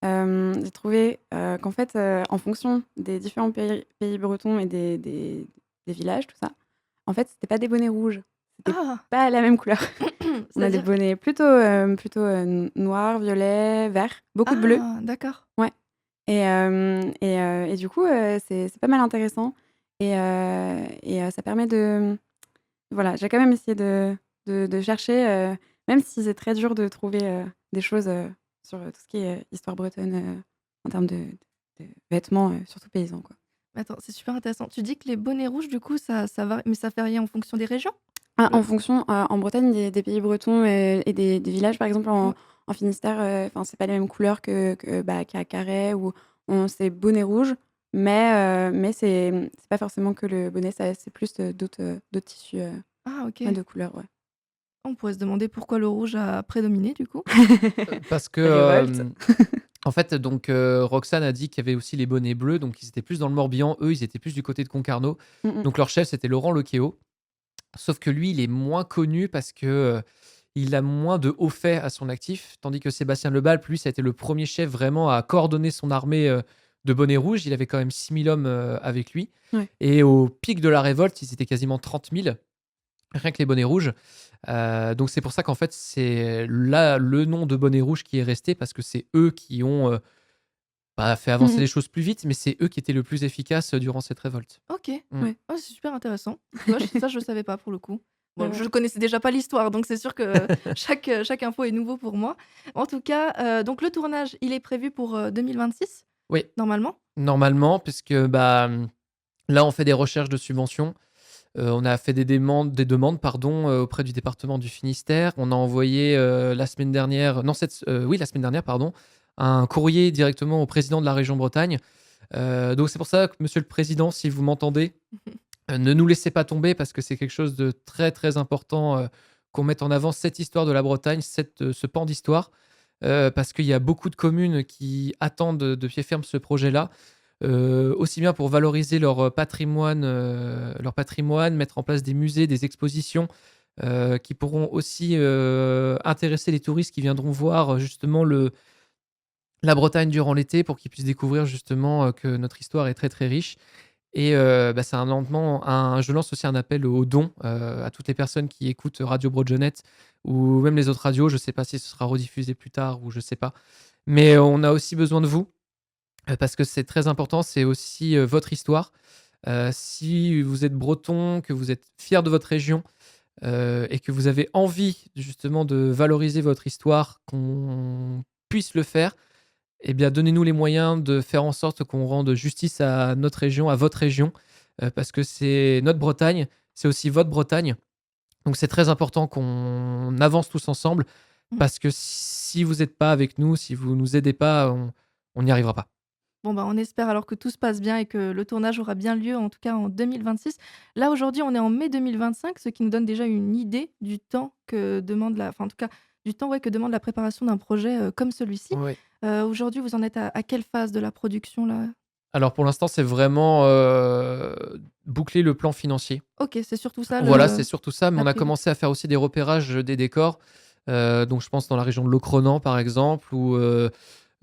j'ai trouvé, qu'en fait, en fonction des différents pays bretons et des villages, tout ça, en fait, c'était pas des bonnets rouges, c'était Ah! pas la même couleur. On a des C'est-à-dire? bonnets plutôt noirs, violets, verts, beaucoup de bleu. Ah, d'accord. Ouais et du coup, c'est pas mal intéressant et ça permet de voilà, j'ai quand même essayé de chercher, même si c'est très dur de trouver, des choses, sur, tout ce qui est, histoire bretonne, en termes de vêtements, surtout paysans, quoi. Attends, c'est super intéressant. Tu dis que les bonnets rouges, du coup, ça varie, mais ça varie en fonction des régions? Ah, Le en fonction, en Bretagne, des pays bretons, et des villages, par exemple, mmh, en Finistère, enfin, c'est pas les mêmes couleurs qu'à Carhaix où on c'est bonnet rouge, mais c'est pas forcément que le bonnet, ça c'est plus, d'autres tissus, ah, OK. ouais, de couleurs, ouais. On pourrait se demander pourquoi le rouge a prédominé, du coup? Parce que, Révolte. en fait, donc Roxane a dit qu'il y avait aussi les bonnets bleus, donc ils étaient plus dans le Morbihan. Eux, ils étaient plus du côté de Concarneau. Mmh mh. Donc leur chef, c'était Laurent Lequéot. Sauf que lui, il est moins connu parce que, il a moins de hauts faits à son actif, tandis que Sébastien Lebalp, lui, ça a été le premier chef vraiment à coordonner son armée, de bonnets rouges. Il avait quand même 6 000 hommes, avec lui Ouais. et au pic de la révolte, ils étaient quasiment 30 000, rien que les bonnets rouges. Donc c'est pour ça qu'en fait, c'est là le nom de bonnet rouge qui est resté parce que c'est eux qui ont, bah, fait Mmh avancer mh. les choses plus vite, mais c'est eux qui étaient le plus efficaces, durant cette révolte. OK. Mmh. Ouais. Oh, c'est super intéressant. Tu vois, je savais pas pour le coup. Ouais, Bon, je ouais. connaissais déjà pas l'histoire, donc c'est sûr que chaque info est nouveau pour moi. En tout cas, donc le tournage, il est prévu pour, 2026, Oui, normalement? normalement, puisque, bah, là, on fait des recherches de subventions. On a fait des demandes pardon, auprès du département du Finistère. On a envoyé, la semaine dernière non cette oui la semaine dernière pardon, un courrier directement au président de la région Bretagne. Donc c'est pour ça que monsieur le président, si vous m'entendez, ne nous laissez pas tomber parce que c'est quelque chose de très, très important, qu'on mette en avant cette histoire de la Bretagne, ce pan d'histoire, parce qu'il y a beaucoup de communes qui attendent de pied ferme ce projet-là. Aussi bien pour valoriser leur patrimoine, mettre en place des musées, des expositions, qui pourront aussi, intéresser les touristes qui viendront voir, justement la Bretagne durant l'été pour qu'ils puissent découvrir justement, que notre histoire est très, très riche et bah, c'est un lancement un je lance aussi un appel aux dons, à toutes les personnes qui écoutent Radio Broadionet ou même les autres radios. Je ne sais pas si ce sera rediffusé plus tard ou je ne sais pas. Mais on a aussi besoin de vous. Parce que c'est très important, c'est aussi, votre histoire. Si vous êtes breton, que vous êtes fier de votre région, et que vous avez envie justement de valoriser votre histoire, qu'on puisse le faire, eh bien donnez-nous les moyens de faire en sorte qu'on rende justice à notre région, à votre région, parce que c'est notre Bretagne, c'est aussi votre Bretagne. Donc c'est très important qu'on avance tous ensemble Mmh. parce que si vous n'êtes pas avec nous, si vous nous aidez pas, on n'y arrivera pas. Bon, bah, on espère alors que tout se passe bien et que le tournage aura bien lieu, en tout cas en 2026. Là, aujourd'hui, on est en mai 2025, ce qui nous donne déjà une idée du temps que demande la enfin, en tout cas, du temps, ouais, que demande la préparation d'un projet, comme celui-ci. Oui. Aujourd'hui, vous en êtes à quelle phase de la production, là? Alors pour l'instant, c'est vraiment, boucler le plan financier. OK, c'est surtout ça Voilà, c'est le surtout ça, mais la on a priorité. commencé à faire aussi des repérages, des décors, donc je pense dans la région de Locronan, par exemple, ou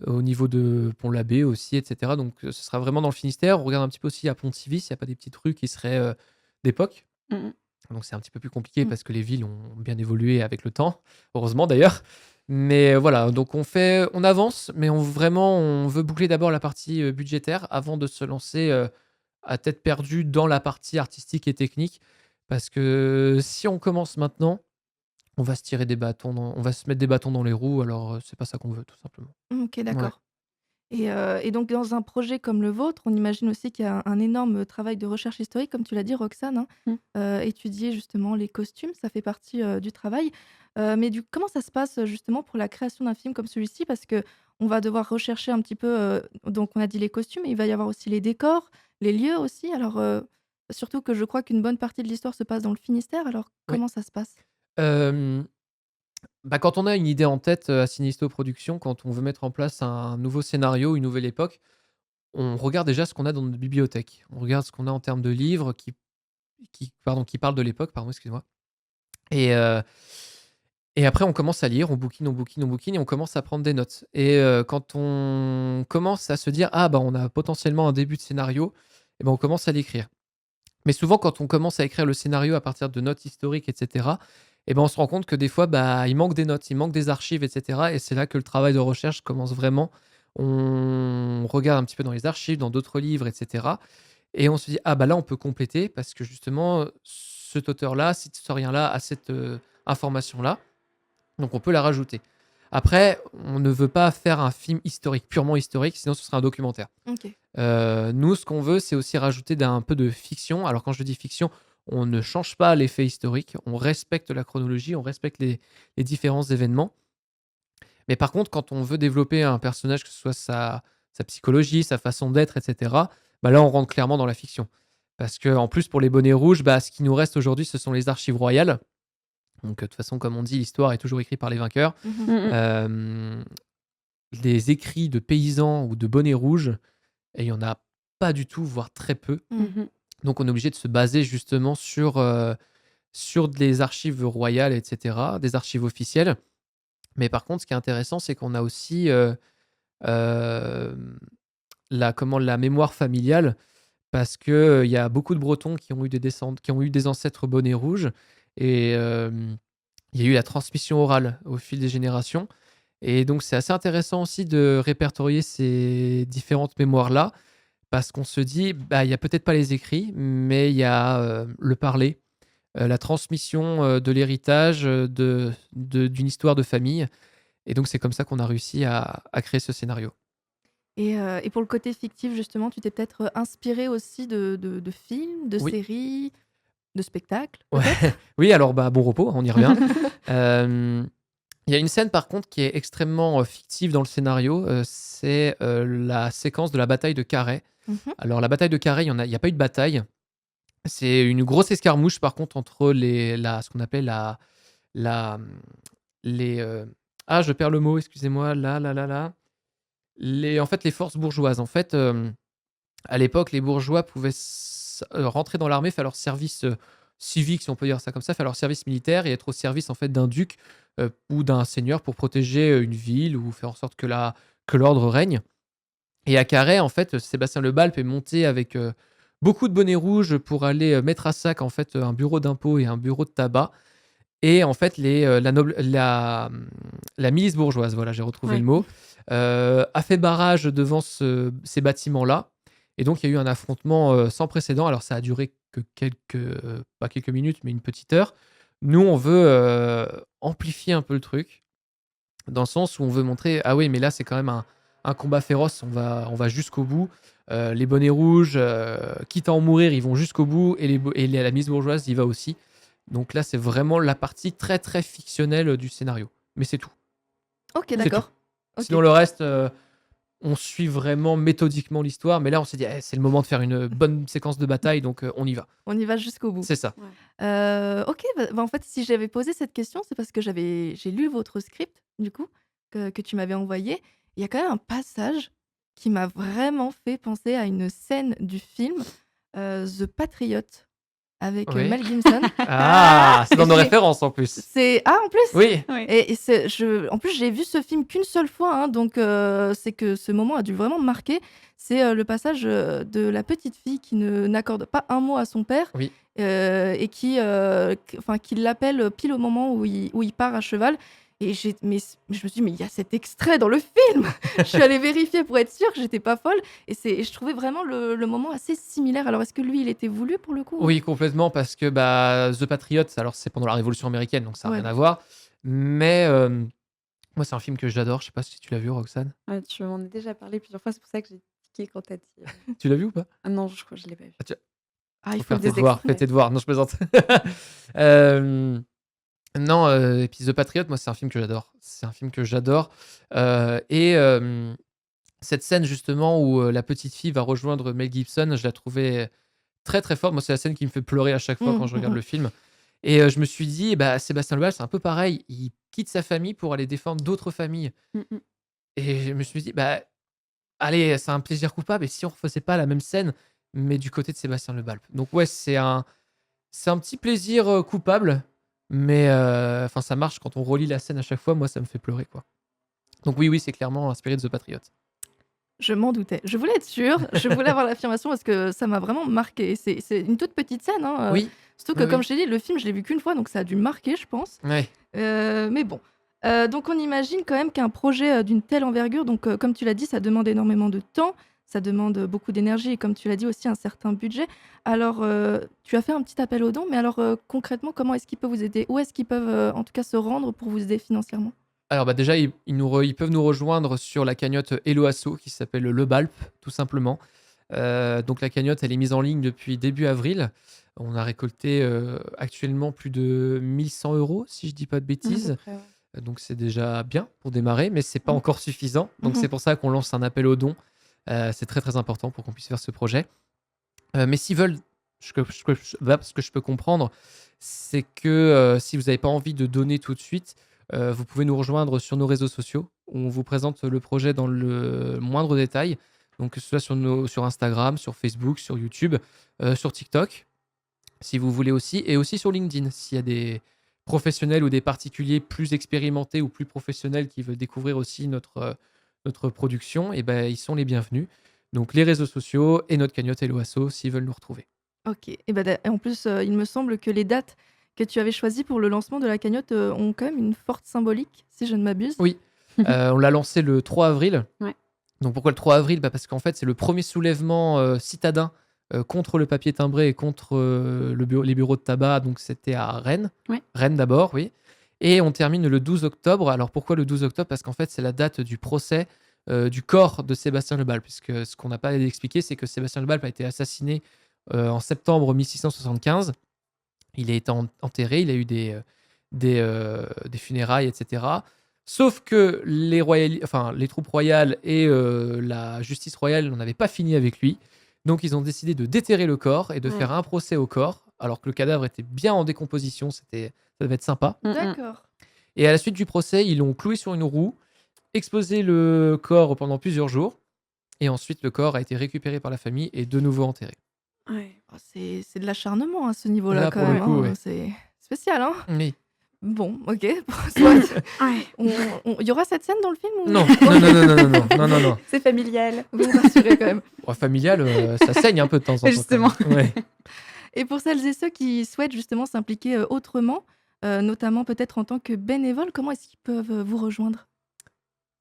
au niveau de Pont-l'Abbé aussi, et cetera, donc ce sera vraiment dans le Finistère. On regarde un petit peu aussi à Pontivy s'il y a pas des petites rues qui seraient, d'époque. Mmh mh. Donc c'est un petit peu plus compliqué Mmh. parce que les villes ont bien évolué avec le temps, heureusement d'ailleurs. Mais voilà, donc on avance, mais on veut boucler d'abord la partie, budgétaire avant de se lancer, à tête perdue dans la partie artistique et technique. Parce que si on commence maintenant, on va se mettre des bâtons dans les roues, alors, c'est pas ça qu'on veut tout simplement. Mmh, OK, Ouais. d'accord. Et donc dans un projet comme le vôtre, on imagine aussi qu'il y a un énorme travail de recherche historique, comme tu l'as dit, Roxane, hein. Mmh. Étudier justement les costumes, ça fait partie, du travail. Mais comment ça se passe, justement pour la création d'un film comme celui-ci? Parce que on va devoir rechercher un petit peu, donc on a dit les costumes, mais il va y avoir aussi les décors, les lieux aussi. Alors, surtout que je crois qu'une bonne partie de l'histoire se passe dans le Finistère, alors Oui. comment ça se passe? Hem, Bah, quand on a une idée en tête, à Sinisto Productions, quand on veut mettre en place un nouveau scénario, une nouvelle époque, on regarde déjà ce qu'on a dans notre bibliothèque. On regarde ce qu'on a en termes de livres qui parlent de l'époque, pardon, excuse-moi. Et et après on commence à lire, on bouquine, on bouquine, on bouquine et on commence à prendre des notes. Et quand on commence à se dire: «Ah bah, on a potentiellement un début de scénario», et ben, on commence à l'écrire. Mais souvent quand on commence à écrire le scénario à partir de notes historiques et cetera, et ben, on se rend compte que des fois, bah, il manque des notes, il manque des archives, et cetera, et c'est là que le travail de recherche commence vraiment. On regarde un petit peu dans les archives, dans d'autres livres, et cetera, et on se dit: «Ah bah, là, on peut compléter parce que justement, cet auteur-là, cet historien-là a cette, information-là, donc on peut la rajouter». Après, on ne veut pas faire un film historique, purement historique, sinon ce serait un documentaire. OK. Nous, ce qu'on veut, c'est aussi rajouter un peu de fiction. Alors quand je dis fiction, on ne change pas les faits historiques, on respecte la chronologie, on respecte les différents événements. Mais par contre, quand on veut développer un personnage, que ce soit sa psychologie, sa façon d'être, et cetera, bah, là, on rentre clairement dans la fiction. Parce que en plus, pour les bonnets rouges, bah, ce qui nous reste aujourd'hui, ce sont les archives royales. Donc, de toute façon, comme on dit, l'histoire est toujours écrite par les vainqueurs. Mmh. Mmh mh. Hem, les écrits de paysans ou de bonnets rouges, et il y en a pas du tout, voire très peu. Mmh. Mmh mh. Donc on est obligé de se baser justement sur des archives royales, et cetera, des archives officielles. Mais par contre, ce qui est intéressant, c'est qu'on a aussi, hem, la mémoire familiale, parce que, il y a beaucoup de Bretons qui ont eu des ancêtres bonnets rouges, et il y a eu la transmission orale au fil des générations, et donc c'est assez intéressant aussi de répertorier ces différentes mémoires-là, parce qu'on se dit, bah, il y a peut-être pas les écrits, mais il y a, le parler, la transmission, de l'héritage, d'une histoire de famille, et donc c'est comme ça qu'on a réussi à créer ce scénario. Et pour le côté fictif, justement, tu t'es peut-être, inspiré aussi de films, de Oui, séries, de spectacles, ouais, peut-être? oui, alors, bah, bon repos, on y revient. Hem, il y a une scène par contre qui est extrêmement, fictive dans le scénario, c'est, la séquence de la bataille de Carhaix. Mmh. Alors la bataille de Carhaix, il y a pas eu de bataille. C'est une grosse escarmouche par contre entre ce qu'on appelle la, les, je perds le mot, excusez-moi, en fait, les forces bourgeoises. En fait, à l'époque, les bourgeois pouvaient rentrer dans l'armée, faire leur service, civique, si on peut dire ça comme ça, faire leur service militaire et être au service, en fait, d'un duc, ou d'un seigneur pour protéger, une ville ou faire en sorte que l'ordre règne. Et à Carhaix, en fait, Sébastien Le Balp est monté avec, beaucoup de bonnets rouges pour aller, mettre à sac, en fait, un bureau d'impôts et un bureau de tabac, et en fait la milice bourgeoise, voilà, j'ai retrouvé le Ouais. mot, a fait barrage devant ces bâtiments-là, et donc il y a eu un affrontement, sans précédent. Alors ça a duré que pas quelques minutes, mais une petite heure. Nous, on veut, amplifier un peu le truc, dans le sens où on veut montrer: «Ah oui, mais là, c'est quand même un combat féroce, on va jusqu'au bout». Les bonnets rouges, quitte à en mourir, ils vont jusqu'au bout, et la milice bourgeoise y va aussi. Donc là, c'est vraiment la partie très, très fictionnelle, du scénario. Mais c'est tout, OK, c'est tout. d'accord. OK. Sinon le reste, on suit vraiment méthodiquement l'histoire, mais là, on s'est dit: «Eh, c'est le moment de faire une bonne séquence de bataille, donc on y va». On y va jusqu'au bout. C'est ça. Ouais. OK, en fait, si j'avais posé cette question, c'est parce que j'ai lu votre script, du coup, que tu m'avais envoyé. Il y a quand même un passage qui m'a vraiment fait penser à une scène du film, The Patriot avec, Oui. Mel Gibson. Ah! C'est dans nos J'ai références, en plus. en plus? Oui. Ouais. Et en plus, j'ai vu ce film qu'une seule fois, hein, donc c'est que ce moment a dû vraiment me marquer. C'est, le passage, de la petite fille qui n'accorde pas un mot à son père, Oui. et qui l'appelle pile au moment où il part à cheval, et je me suis dit: «Mais il y a cet extrait dans le film!» Je suis allée vérifier pour être sûre, j'étais pas folle, et je trouvais vraiment le moment assez similaire. Alors est-ce que lui, il était voulu pour le coup? Oui, complètement, parce que, bah, The Patriot, alors c'est pendant la Révolution américaine, donc ça a Ouais, rien à d'accord. voir. Mais, moi, c'est un film que j'adore. Je sais pas si tu l'as vu, Roxane? Ouais, tu m'en as déjà parlé plusieurs fois, c'est pour ça que j'ai tiqué quand tu as dit, Tu l'as vu ou pas? ah non, je crois que je l'ai pas vu. Ah, tu Ah, il faut faut faire le tes Des voir. devoirs, fais extraits. tes devoirs. Non, je plaisante. Hem, non, et puis The Patriot, moi, c'est un film que j'adore. C'est un film que j'adore, et cette scène justement où, la petite fille va rejoindre Mel Gibson, je la trouvais très, très forte. Moi, c'est la scène qui me fait pleurer à chaque fois quand Mmh, je mmh regarde mh. le film, et je me suis dit: «Bah, Sébastien Loeb, c'est un peu pareil. Il quitte sa famille pour aller défendre d'autres familles», Mmh mh. et je me suis dit: «Bah, allez, c'est un plaisir coupable, et si on refaisait pas la même scène, mais du côté de Sébastien Le Balp?» Donc ouais, c'est un petit plaisir, coupable, mais enfin, ça marche quand on relit la scène à chaque fois. Moi, ça me fait pleurer, quoi. Donc oui, oui, c'est clairement inspiré de The Patriot. Je m'en doutais. Je voulais être sûre, je voulais avoir l'affirmation parce que ça m'a vraiment marquée. C'est une toute petite scène, hein, Oui, Surtout que, Oui, comme oui. je t'ai dit, le film, je l'ai vu qu'une fois, donc ça a dû me marquer, je pense. Ouais. Mais bon. Donc on imagine quand même qu'un projet, d'une telle envergure, donc comme tu l'as dit, ça demande énormément de temps, ça demande, beaucoup d'énergie et comme tu l'as dit aussi un certain budget. Alors, tu as fait un petit appel aux dons, mais alors, concrètement, comment est-ce qu'ils peuvent vous aider? Où est-ce qu'ils peuvent, en tout cas se rendre pour vous aider financièrement? Alors, bah, déjà, ils peuvent nous rejoindre sur la cagnotte Hello Asso qui s'appelle le BALP, tout simplement. Donc la cagnotte, elle est mise en ligne depuis début avril. On a récolté, actuellement plus de 1 100 €, si je dis pas de À peu bêtises. près, ouais. Donc c'est déjà bien pour démarrer, mais c'est pas Mmh. encore suffisant. Donc Mmh. c'est pour ça qu'on lance un appel aux dons. C'est très, très important pour qu'on puisse faire ce projet. Mais s'ils veulent, ce que je peux comprendre, c'est que, si vous n'avez pas envie de donner tout de suite, vous pouvez nous rejoindre sur nos réseaux sociaux, où on vous présente le projet dans le moindre détail. Donc que ce soit sur Instagram, sur Facebook, sur YouTube, sur TikTok, si vous voulez aussi et aussi sur LinkedIn. S'il y a des professionnels ou des particuliers plus expérimentés ou plus professionnels qui veulent découvrir aussi notre production et ben ils sont les bienvenus. Donc les réseaux sociaux et notre cagnotte Hello Asso s'ils veulent nous retrouver. OK et bah, et en plus, il me semble que les dates que tu avais choisies pour le lancement de la cagnotte, ont quand même une forte symbolique, si je ne m'abuse? Oui, on l'a lancé le 3 avril. Ouais. Donc pourquoi le 3 avril? Bah, parce qu'en fait, c'est le premier soulèvement, citadin, contre le papier timbré et contre, les bureaux de tabac, donc c'était à Rennes. Ouais. Rennes d'abord, oui, et on termine le 12 octobre. Alors pourquoi le 12 octobre? Parce qu'en fait, c'est la date du procès, du corps de Sébastien Le Bal. Puisque ce qu'on n'a pas expliqué, c'est que Sébastien Le Bal a été assassiné, en septembre 1675. Il a été enterré, il a eu des funérailles, et cetera. Sauf que les troupes royales et la justice royale n'en avaient pas fini avec lui. Donc ils ont décidé de déterrer le corps et de Ouais. faire un procès au corps, alors que le cadavre était bien en décomposition, ça devait être sympa. Mmh mh. D'accord. Et à la suite du procès, ils l'ont cloué sur une roue, exposé le corps pendant plusieurs jours, et ensuite le corps a été récupéré par la famille et de nouveau enterré. Ouais. Oh, c'est de l'acharnement à ce niveau-là Là, quand pour le même, coup, hein, ouais. c'est spécial, hein? Oui. Bon, OK, soit Ouais. il y aura cette scène dans le film ou? Non, non, non, non, non, non, non, non, non, non. C'est familial. Vous me rassurez quand même. Oh, familial, ça saigne un peu de temps en temps quand Justement. même. Ouais. Et pour celles et ceux qui souhaitent justement s'impliquer, autrement, notamment peut-être en tant que bénévole, comment est-ce qu'ils peuvent, vous rejoindre?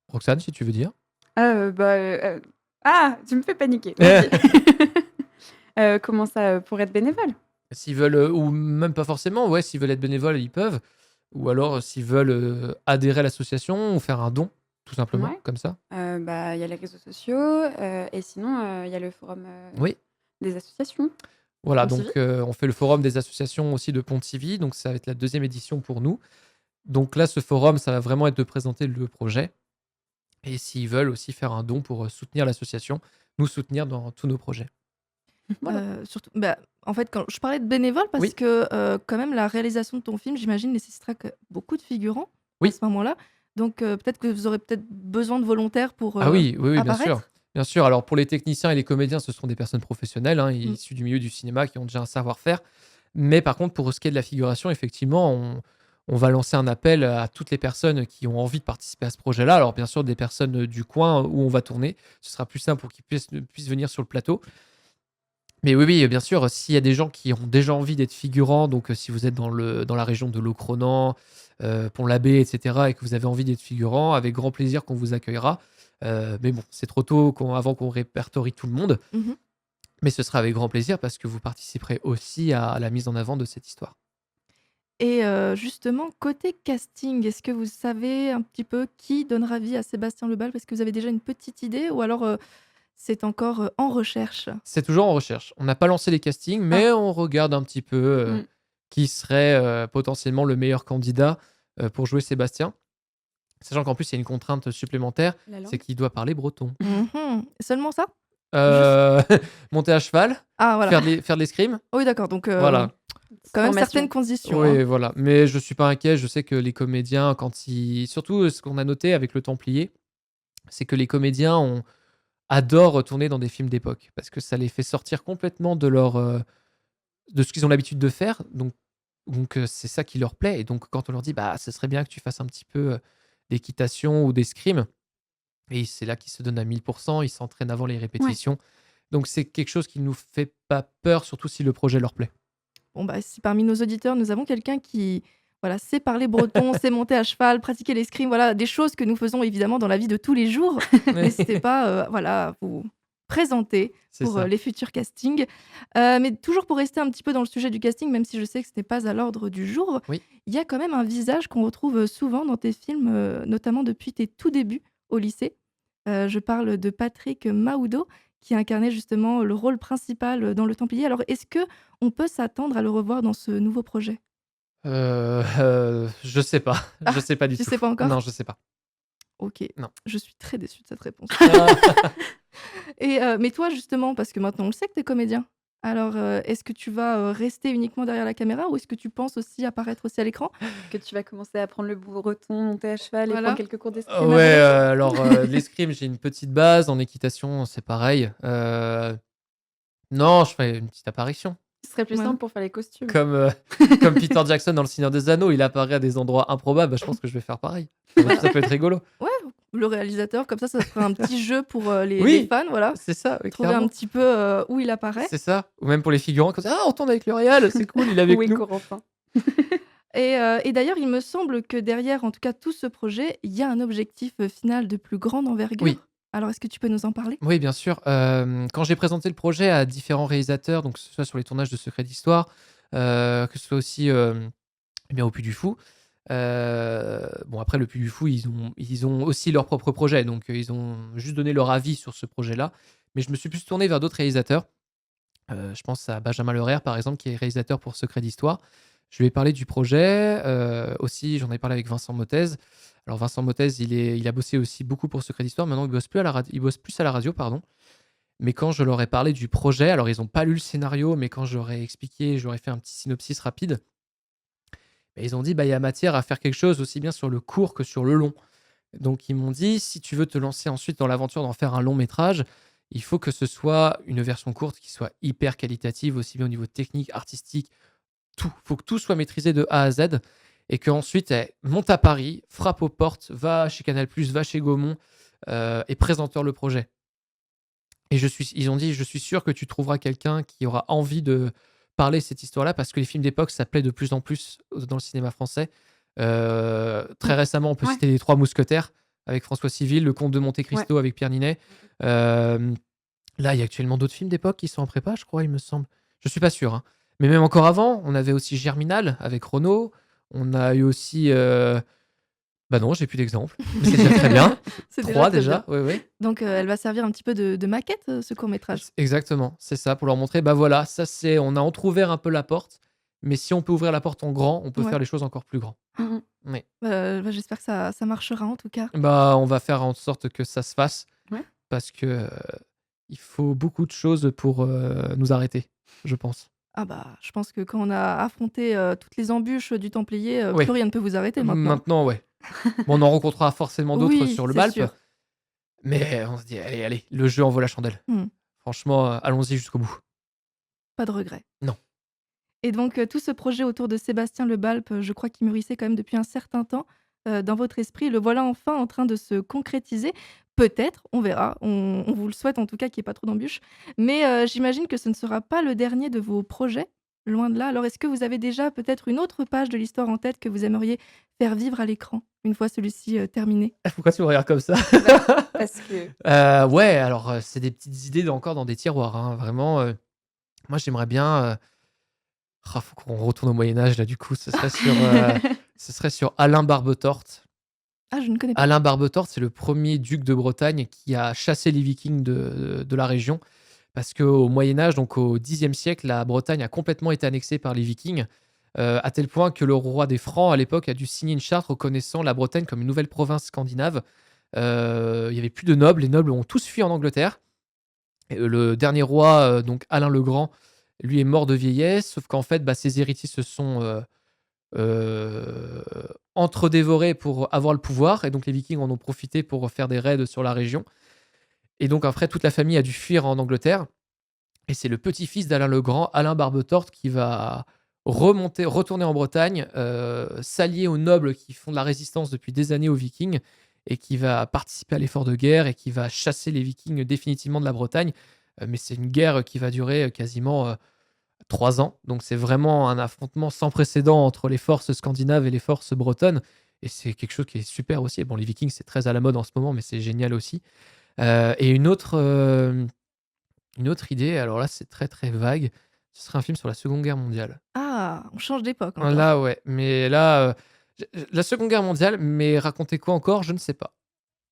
Roxane, si tu veux dire? Bah, ah! Tu me fais paniquer. Vas-y. Comment ça, pour être bénévole? S'ils veulent, ou même pas forcément, ouais, s'ils veulent être bénévoles, ils peuvent. Ou alors, s'ils veulent, adhérer à l'association ou faire un don, tout simplement, Ouais. comme ça. Bah, il y a les réseaux sociaux, et sinon, il y a le forum, Oui, des associations, voilà, donc Pontivy. on fait le forum des associations aussi de Pontivy, donc ça va être la deuxième édition pour nous. Donc là, ce forum, ça va vraiment être de présenter le projet et s'ils veulent aussi faire un don pour, soutenir l'association, nous soutenir dans tous nos projets. Voilà. Surtout bah, en fait, quand je parlais de bénévole parce Oui, que, quand même la réalisation de ton film, j'imagine, nécessitera que beaucoup de figurants à oui. ce moment-là. Donc, peut-être que vous aurez peut-être besoin de volontaires pour, Ah oui, oui, oui, bien sûr. apparaître? Bien sûr. Alors pour les techniciens et les comédiens, ce sont des personnes professionnelles, hein, Mmh. issues du milieu du cinéma qui ont déjà un savoir-faire. Mais par contre, pour ce qui est de la figuration, effectivement, on va lancer un appel à toutes les personnes qui ont envie de participer à ce projet-là. Alors bien sûr, des personnes du coin où on va tourner. Ce sera plus simple pour qu'ils puissent venir sur le plateau. Mais oui, oui, bien sûr, s'il y a des gens qui ont déjà envie d'être figurants, donc si vous êtes dans la région de Locronan, Pont-l'Abbé, et cetera, et que vous avez envie d'être figurant, avec grand plaisir qu'on vous accueillera. Mais bon, c'est trop tôt avant qu'on répertorie tout le monde, Mmh. mais ce sera avec grand plaisir parce que vous participerez aussi à la mise en avant de cette histoire. Et justement, côté casting, est-ce que vous savez un petit peu qui donnera vie à Sébastien Le Bal? Est-ce que vous avez déjà une petite idée ou alors, c'est encore, en recherche? C'est toujours en recherche. On n'a pas lancé les castings, Ah, mais on regarde un petit peu, Mmh. qui serait, potentiellement le meilleur candidat, pour jouer Sébastien. Sachant qu'en plus, il y a une contrainte supplémentaire, La c'est langue? qu'il doit parler breton. mmh Seulement ça? Juste Heu, monter à cheval, ah voilà. faire de l'escrime, Oui d'accord, donc voilà. quand même Formation. certaines conditions, hein. Oui, voilà. Mais je suis pas inquiet, je sais que les comédiens quand ils surtout, ce qu'on a noté avec Le Templier, c'est que les comédiens adorent tourner dans des films d'époque parce que ça les fait sortir complètement de ce qu'ils ont l'habitude de faire donc c'est ça qui leur plaît et donc quand on leur dit: «Bah, ce serait bien que tu fasses un petit peu, d'équitation ou d'escrime» et c'est là qu'ils se donnent à 1000. Ils s'entraînent avant les Ouais. répétitions donc c'est quelque chose qui nous fait pas peur, surtout si le projet leur plaît. Bon, bah, si parmi nos auditeurs, nous avons quelqu'un qui voilà, sait parler breton, sait monter à cheval, pratiquer l'escrime, voilà, des choses que nous faisons évidemment dans la vie de tous les jours, n'hésitez pas voilà, à vous présenter C'est pour ça. les futurs castings. Mais toujours pour rester un petit peu dans le sujet du casting, même si je sais que ce n'est pas à l'ordre du jour, Oui. il y a quand même un visage qu'on retrouve souvent dans tes films, notamment depuis tes tout débuts au lycée. Je parle de Patrick Mahoudeau, qui incarnait justement le rôle principal dans Le Templier. Alors, est-ce que on peut s'attendre à le revoir dans ce nouveau projet? Je sais pas. Ah, Je sais pas du tu tout. sais pas encore? Non, je sais pas. OK, Non. je suis très déçue de cette réponse. Ah. Et mais toi justement, parce que maintenant on le sait que tu es comédien, alors, est-ce que tu vas, rester uniquement derrière la caméra ou est-ce que tu penses aussi apparaître aussi à l'écran? Que tu vas commencer à apprendre le breton, monter à cheval et prendre Voilà. quelques cours d'escrime Ouais, avec? alors, l'escrime, j'ai une petite base. En équitation, c'est pareil. Non, je ferai une petite apparition. Ce serait plus Ouais. simple pour faire les costumes. Comme, comme Peter Jackson dans Le Seigneur des Anneaux, il apparaît à des endroits improbables. Bah, je pense que je vais faire pareil. Ça peut être rigolo. Ouais, le réalisateur comme ça fera un petit jeu pour, les Oui, fans, voilà. c'est ça, oui, Trouver un clairement. petit peu, où il apparaît. C'est ça. Ou même pour les figurants comme ça: «Ah, on tourne avec L'Oréal, c'est cool, il est avec Oui, nous». Corentin. Et d'ailleurs, il me semble que derrière, en tout cas, tout ce projet, il y a un objectif, final de plus grande envergure. Oui. Alors, est-ce que tu peux nous en parler? Oui, bien sûr. Quand j'ai présenté le projet à différents réalisateurs, donc que ce soit sur les tournages de Secrets d'Histoire, que ce soit aussi, eh bien, au Puy du Fou. Bon, après le Puy du Fou, ils ont aussi leur propre projet, donc ils ont juste donné leur avis sur ce projet-là. Mais je me suis plus tourné vers d'autres réalisateurs. Je pense à Benjamin Lerère, par exemple, qui est réalisateur pour Secrets d'Histoire. Je lui ai parlé du projet, aussi j'en ai parlé avec Vincent Mottez. Alors Vincent Mottez, il a bossé aussi beaucoup pour Secrets d'Histoire. Maintenant, il bosse plus à la radio, pardon. Mais quand je leur ai parlé du projet, alors ils ont pas lu le scénario, mais quand je leur ai expliqué, je leur ai fait un petit synopsis rapide, bah, ils ont dit: «Bah, il y a matière à faire quelque chose aussi bien sur le court que sur le long». Donc ils m'ont dit: «Si tu veux te lancer ensuite dans l'aventure d'en faire un long métrage, il faut que ce soit une version courte qui soit hyper qualitative, aussi bien au niveau technique, artistique, tout. Faut que tout soit maîtrisé de A à Z et qu'ensuite, eh, monte à Paris, frappe aux portes, va chez Canal+, va chez Gaumont, et présente-leur le projet». Et ils ont dit: «Je suis sûr que tu trouveras quelqu'un qui aura envie de parler cette histoire-là», parce que les films d'époque, ça plaît de plus en plus dans le cinéma français. Très récemment, on peut Ouais. citer Les Trois Mousquetaires avec François Civil, Le Comte de Monte Ouais. Cristo avec Pierre Ninet. Hem, Là, il y a actuellement d'autres films d'époque qui sont en prépa, je crois, il me semble. Je suis pas sûr, hein. Mais même encore avant, on avait aussi Germinal avec Renaud. On a eu aussi, bah non, j'ai plus d'exemple, mais c'est déjà très bien. C'est 3 très déjà, bien. oui, oui. Donc, elle va servir un petit peu de maquette, ce court-métrage? Exactement, c'est ça, pour leur montrer, bah voilà, ça c'est on a entrouvert un peu la porte, mais si on peut ouvrir la porte en grand, on peut Ouais. faire les choses encore plus grand. Mmh mh. Oui. Bah, j'espère que ça marchera en tout cas. Bah, on va faire en sorte que ça se fasse Ouais. parce que, il faut beaucoup de choses pour, nous arrêter, je pense. Ah bah, je pense que quand on a affronté, toutes les embûches du Templier, Oui, plus rien ne peut vous arrêter maintenant. maintenant, ouais. Bon, on en rencontrera forcément d'autres Oui, sur le c'est Balpe, sûr. mais on se dit: «Allez, allez, le jeu en vaut la chandelle». Mmh. Franchement, allons-y jusqu'au bout. Pas de regret. Non. Et donc, tout ce projet autour de Sébastien Le Balp, je crois qu'il mûrissait quand même depuis un certain temps, dans votre esprit. Le voilà enfin en train de se concrétiser. Peut-être, on verra. On vous le souhaite en tout cas qu'il y ait pas trop d'embûches. Mais, j'imagine que ce ne sera pas le dernier de vos projets, loin de là. Alors est-ce que vous avez déjà peut-être une autre page de l'histoire en tête que vous aimeriez faire vivre à l'écran, une fois celui-ci, terminé? Pourquoi tu me regardes comme ça? Bah, parce que Ouais, alors, c'est des petites idées encore dans des tiroirs, hein, vraiment, moi j'aimerais bien, faut qu'on retourne au Moyen Âge là du coup, ce serait sur Alain Barbetorte. Ah, je ne connais pas. Alain Barbetorte, c'est le premier duc de Bretagne qui a chassé les Vikings de la région. Parce qu'au Moyen Âge, donc au Xe siècle, la Bretagne a complètement été annexée par les Vikings, à tel point que le roi des Francs, à l'époque, a dû signer une charte reconnaissant la Bretagne comme une nouvelle province scandinave. Il y avait plus de nobles, les nobles ont tous fui en Angleterre. Et le dernier roi, donc Alain le Grand, lui est mort de vieillesse, sauf qu'en fait, bah, ses héritiers se sont, entre-dévorés pour avoir le pouvoir et donc les Vikings en ont profité pour faire des raids sur la région et donc après toute la famille a dû fuir en Angleterre et c'est le petit-fils d'Alain le Grand, Alain Barbetorte, qui va retourner en Bretagne, s'allier aux nobles qui font de la résistance depuis des années aux Vikings et qui va participer à l'effort de guerre et qui va chasser les Vikings définitivement de la Bretagne. Mais c'est une guerre qui va durer, quasiment, 3 ans. Donc c'est vraiment un affrontement sans précédent entre les forces scandinaves et les forces bretonnes. Et c'est quelque chose qui est super aussi. Bon, les Vikings, c'est très à la mode en ce moment, mais c'est génial aussi. Et une autre idée, alors là, c'est très très vague. Ce serait un film sur la Seconde Guerre mondiale. Ah, on change d'époque encore. Là, ouais, mais là, la Seconde Guerre mondiale, mais raconter quoi encore, je ne sais pas.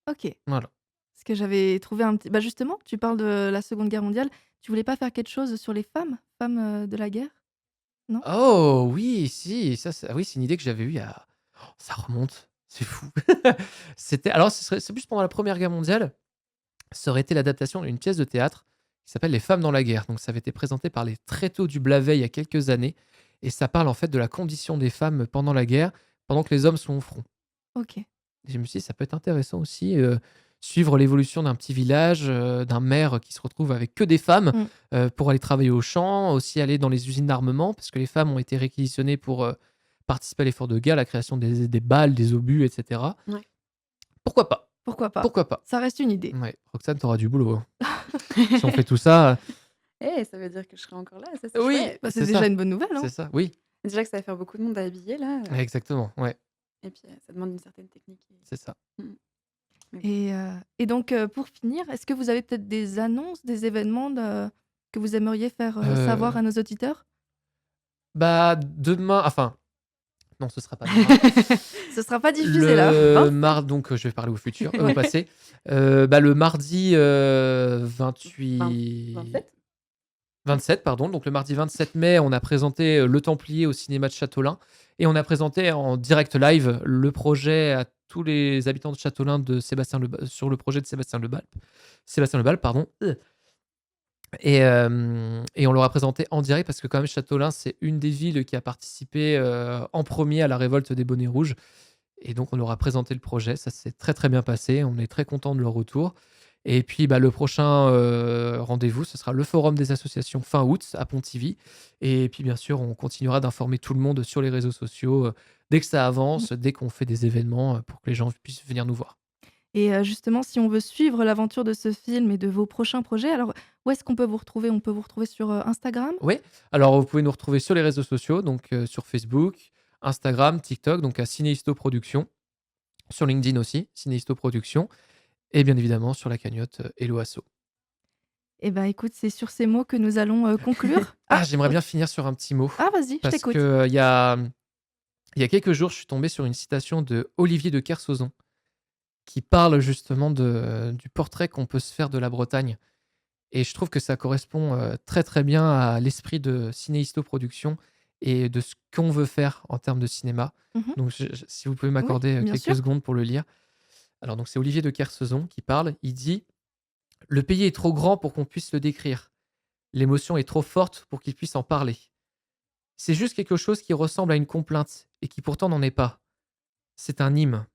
OK. Voilà. Parce que j'avais trouvé un petit bah, justement, tu parles de la Seconde Guerre mondiale. Tu voulais pas faire quelque chose sur les femmes? Femmes, de la guerre? Non? Oh oui, si, ça c'est ah oui, c'est une idée que j'avais eue il y a ça remonte, c'est fou. C'était alors c'est plus pendant la Première Guerre mondiale, ça aurait été l'adaptation d'une pièce de théâtre qui s'appelle Les femmes dans la guerre. Donc ça avait été présenté par les Tréteaux du Blavet il y a quelques années et ça parle en fait de la condition des femmes pendant la guerre, pendant que les hommes sont au front. OK. Et je me suis dit: «Ça peut être intéressant aussi, suivre l'évolution d'un petit village, d'un maire qui se retrouve avec que des femmes, Mmh. pour aller travailler au champ, aussi aller dans les usines d'armement», parce que les femmes ont été réquisitionnées pour, participer à l'effort de guerre, la création des balles, des obus et cetera. Ouais. Pourquoi pas? Pourquoi pas? Pourquoi pas? Ça reste une idée. Ouais, Roxane, tu auras du boulot, hein. Si on fait tout ça, Ça veut dire que je serai encore là, ça c'est oui, chouette. Bah, c'est c'est déjà ça, une bonne nouvelle, c'est hein? ça, oui, Déjà que ça va faire beaucoup de monde à habiller là, exactement, ouais, et puis, ça demande une certaine technique c'est ça. mmh mh. Mais bon. Et donc, pour finir, est-ce que vous avez peut-être des annonces, des événements que vous aimeriez faire, savoir Heu, à nos auditeurs? Bah, demain enfin, non, ce sera pas demain. Ce sera pas diffusé là. Le Mince. donc je vais parler au futur, au passé. Bah, le mardi, 28 27? 27 pardon, donc le mardi 27 mai, on a présenté, Le Templier au cinéma de Châteaulin et on a présenté en direct live le projet à tous les habitants de Châteaulin de Sébastien Le Ba sur le projet de Sébastien Le Bal, pardon. Et on leur a présenté en direct parce que quand même Châteaulin, c'est une des villes qui a participé, en premier à la révolte des bonnets rouges. Et donc, on leur a présenté le projet. Ça s'est très, très bien passé. On est très content de leur retour. Et puis, bah, le prochain rendez-vous, ce sera le forum des associations fin août à Pontivy. Et puis, bien sûr, on continuera d'informer tout le monde sur les réseaux sociaux dès que ça avance, dès qu'on fait des événements pour que les gens puissent venir nous voir. Et justement, si on veut suivre l'aventure de ce film et de vos prochains projets, alors où est-ce qu'on peut vous retrouver? On peut vous retrouver sur, Instagram? Oui, alors vous pouvez nous retrouver sur les réseaux sociaux, donc sur Facebook, Instagram, TikTok, donc à Cinéisto Productions, sur LinkedIn aussi, Cinéisto Productions, et bien évidemment sur la cagnotte Hello Asso. Eh ben, écoute, c'est sur ces mots que nous allons, conclure. Ah, j'aimerais bien finir sur un petit mot. Vas-y, je Parce t'écoute. que, il y a quelques jours, je suis tombé sur une citation de Olivier de Kersauzon qui parle justement du portrait qu'on peut se faire de la Bretagne et je trouve que ça correspond, très, très bien à l'esprit de Cinéisto Productions et de ce qu'on veut faire en termes de cinéma. Mmh. Donc si vous pouvez Oui, m'accorder, bien quelques sûr. secondes pour le lire. Alors donc c'est Olivier de Kersauzon qui parle. Il dit: «Le pays est trop grand pour qu'on puisse le décrire. L'émotion est trop forte pour qu'il puisse en parler. C'est juste quelque chose qui ressemble à une complainte et qui pourtant n'en est pas. C'est un hymne.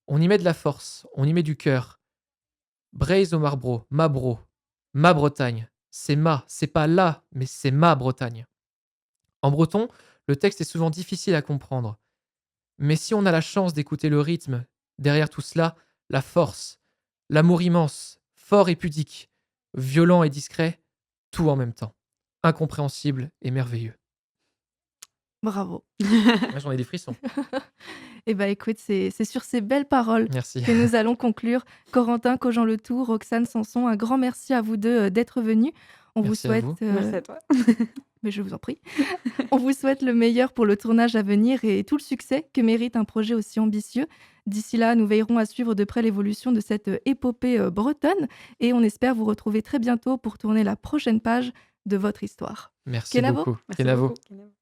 On y met de la force, on y met du cœur. Braise au Marbro, ma bro, ma Bretagne. C'est pas là, mais c'est ma Bretagne. En breton, le texte est souvent difficile à comprendre. Mais si on a la chance d'écouter le rythme, derrière tout cela, la force, l'amour immense, fort et pudique, violent et discret, tout en même temps. Incompréhensible et merveilleux.» Bravo. Moi, j'en ai des frissons. Eh ben, écoute, c'est sur ces belles paroles Merci. que nous allons conclure. Corentin, Cogent-le-Tour, Roxane Sanson, un grand merci à vous 2 d'être venus. On vous Merci à souhaite, vous. Merci à toi. mais je vous en prie. On vous souhaite le meilleur pour le tournage à venir et tout le succès que mérite un projet aussi ambitieux. D'ici là, nous veillerons à suivre de près l'évolution de cette, épopée, bretonne et on espère vous retrouver très bientôt pour tourner la prochaine page de votre histoire. Merci Kenavo. beaucoup. Merci Kenavo. beaucoup.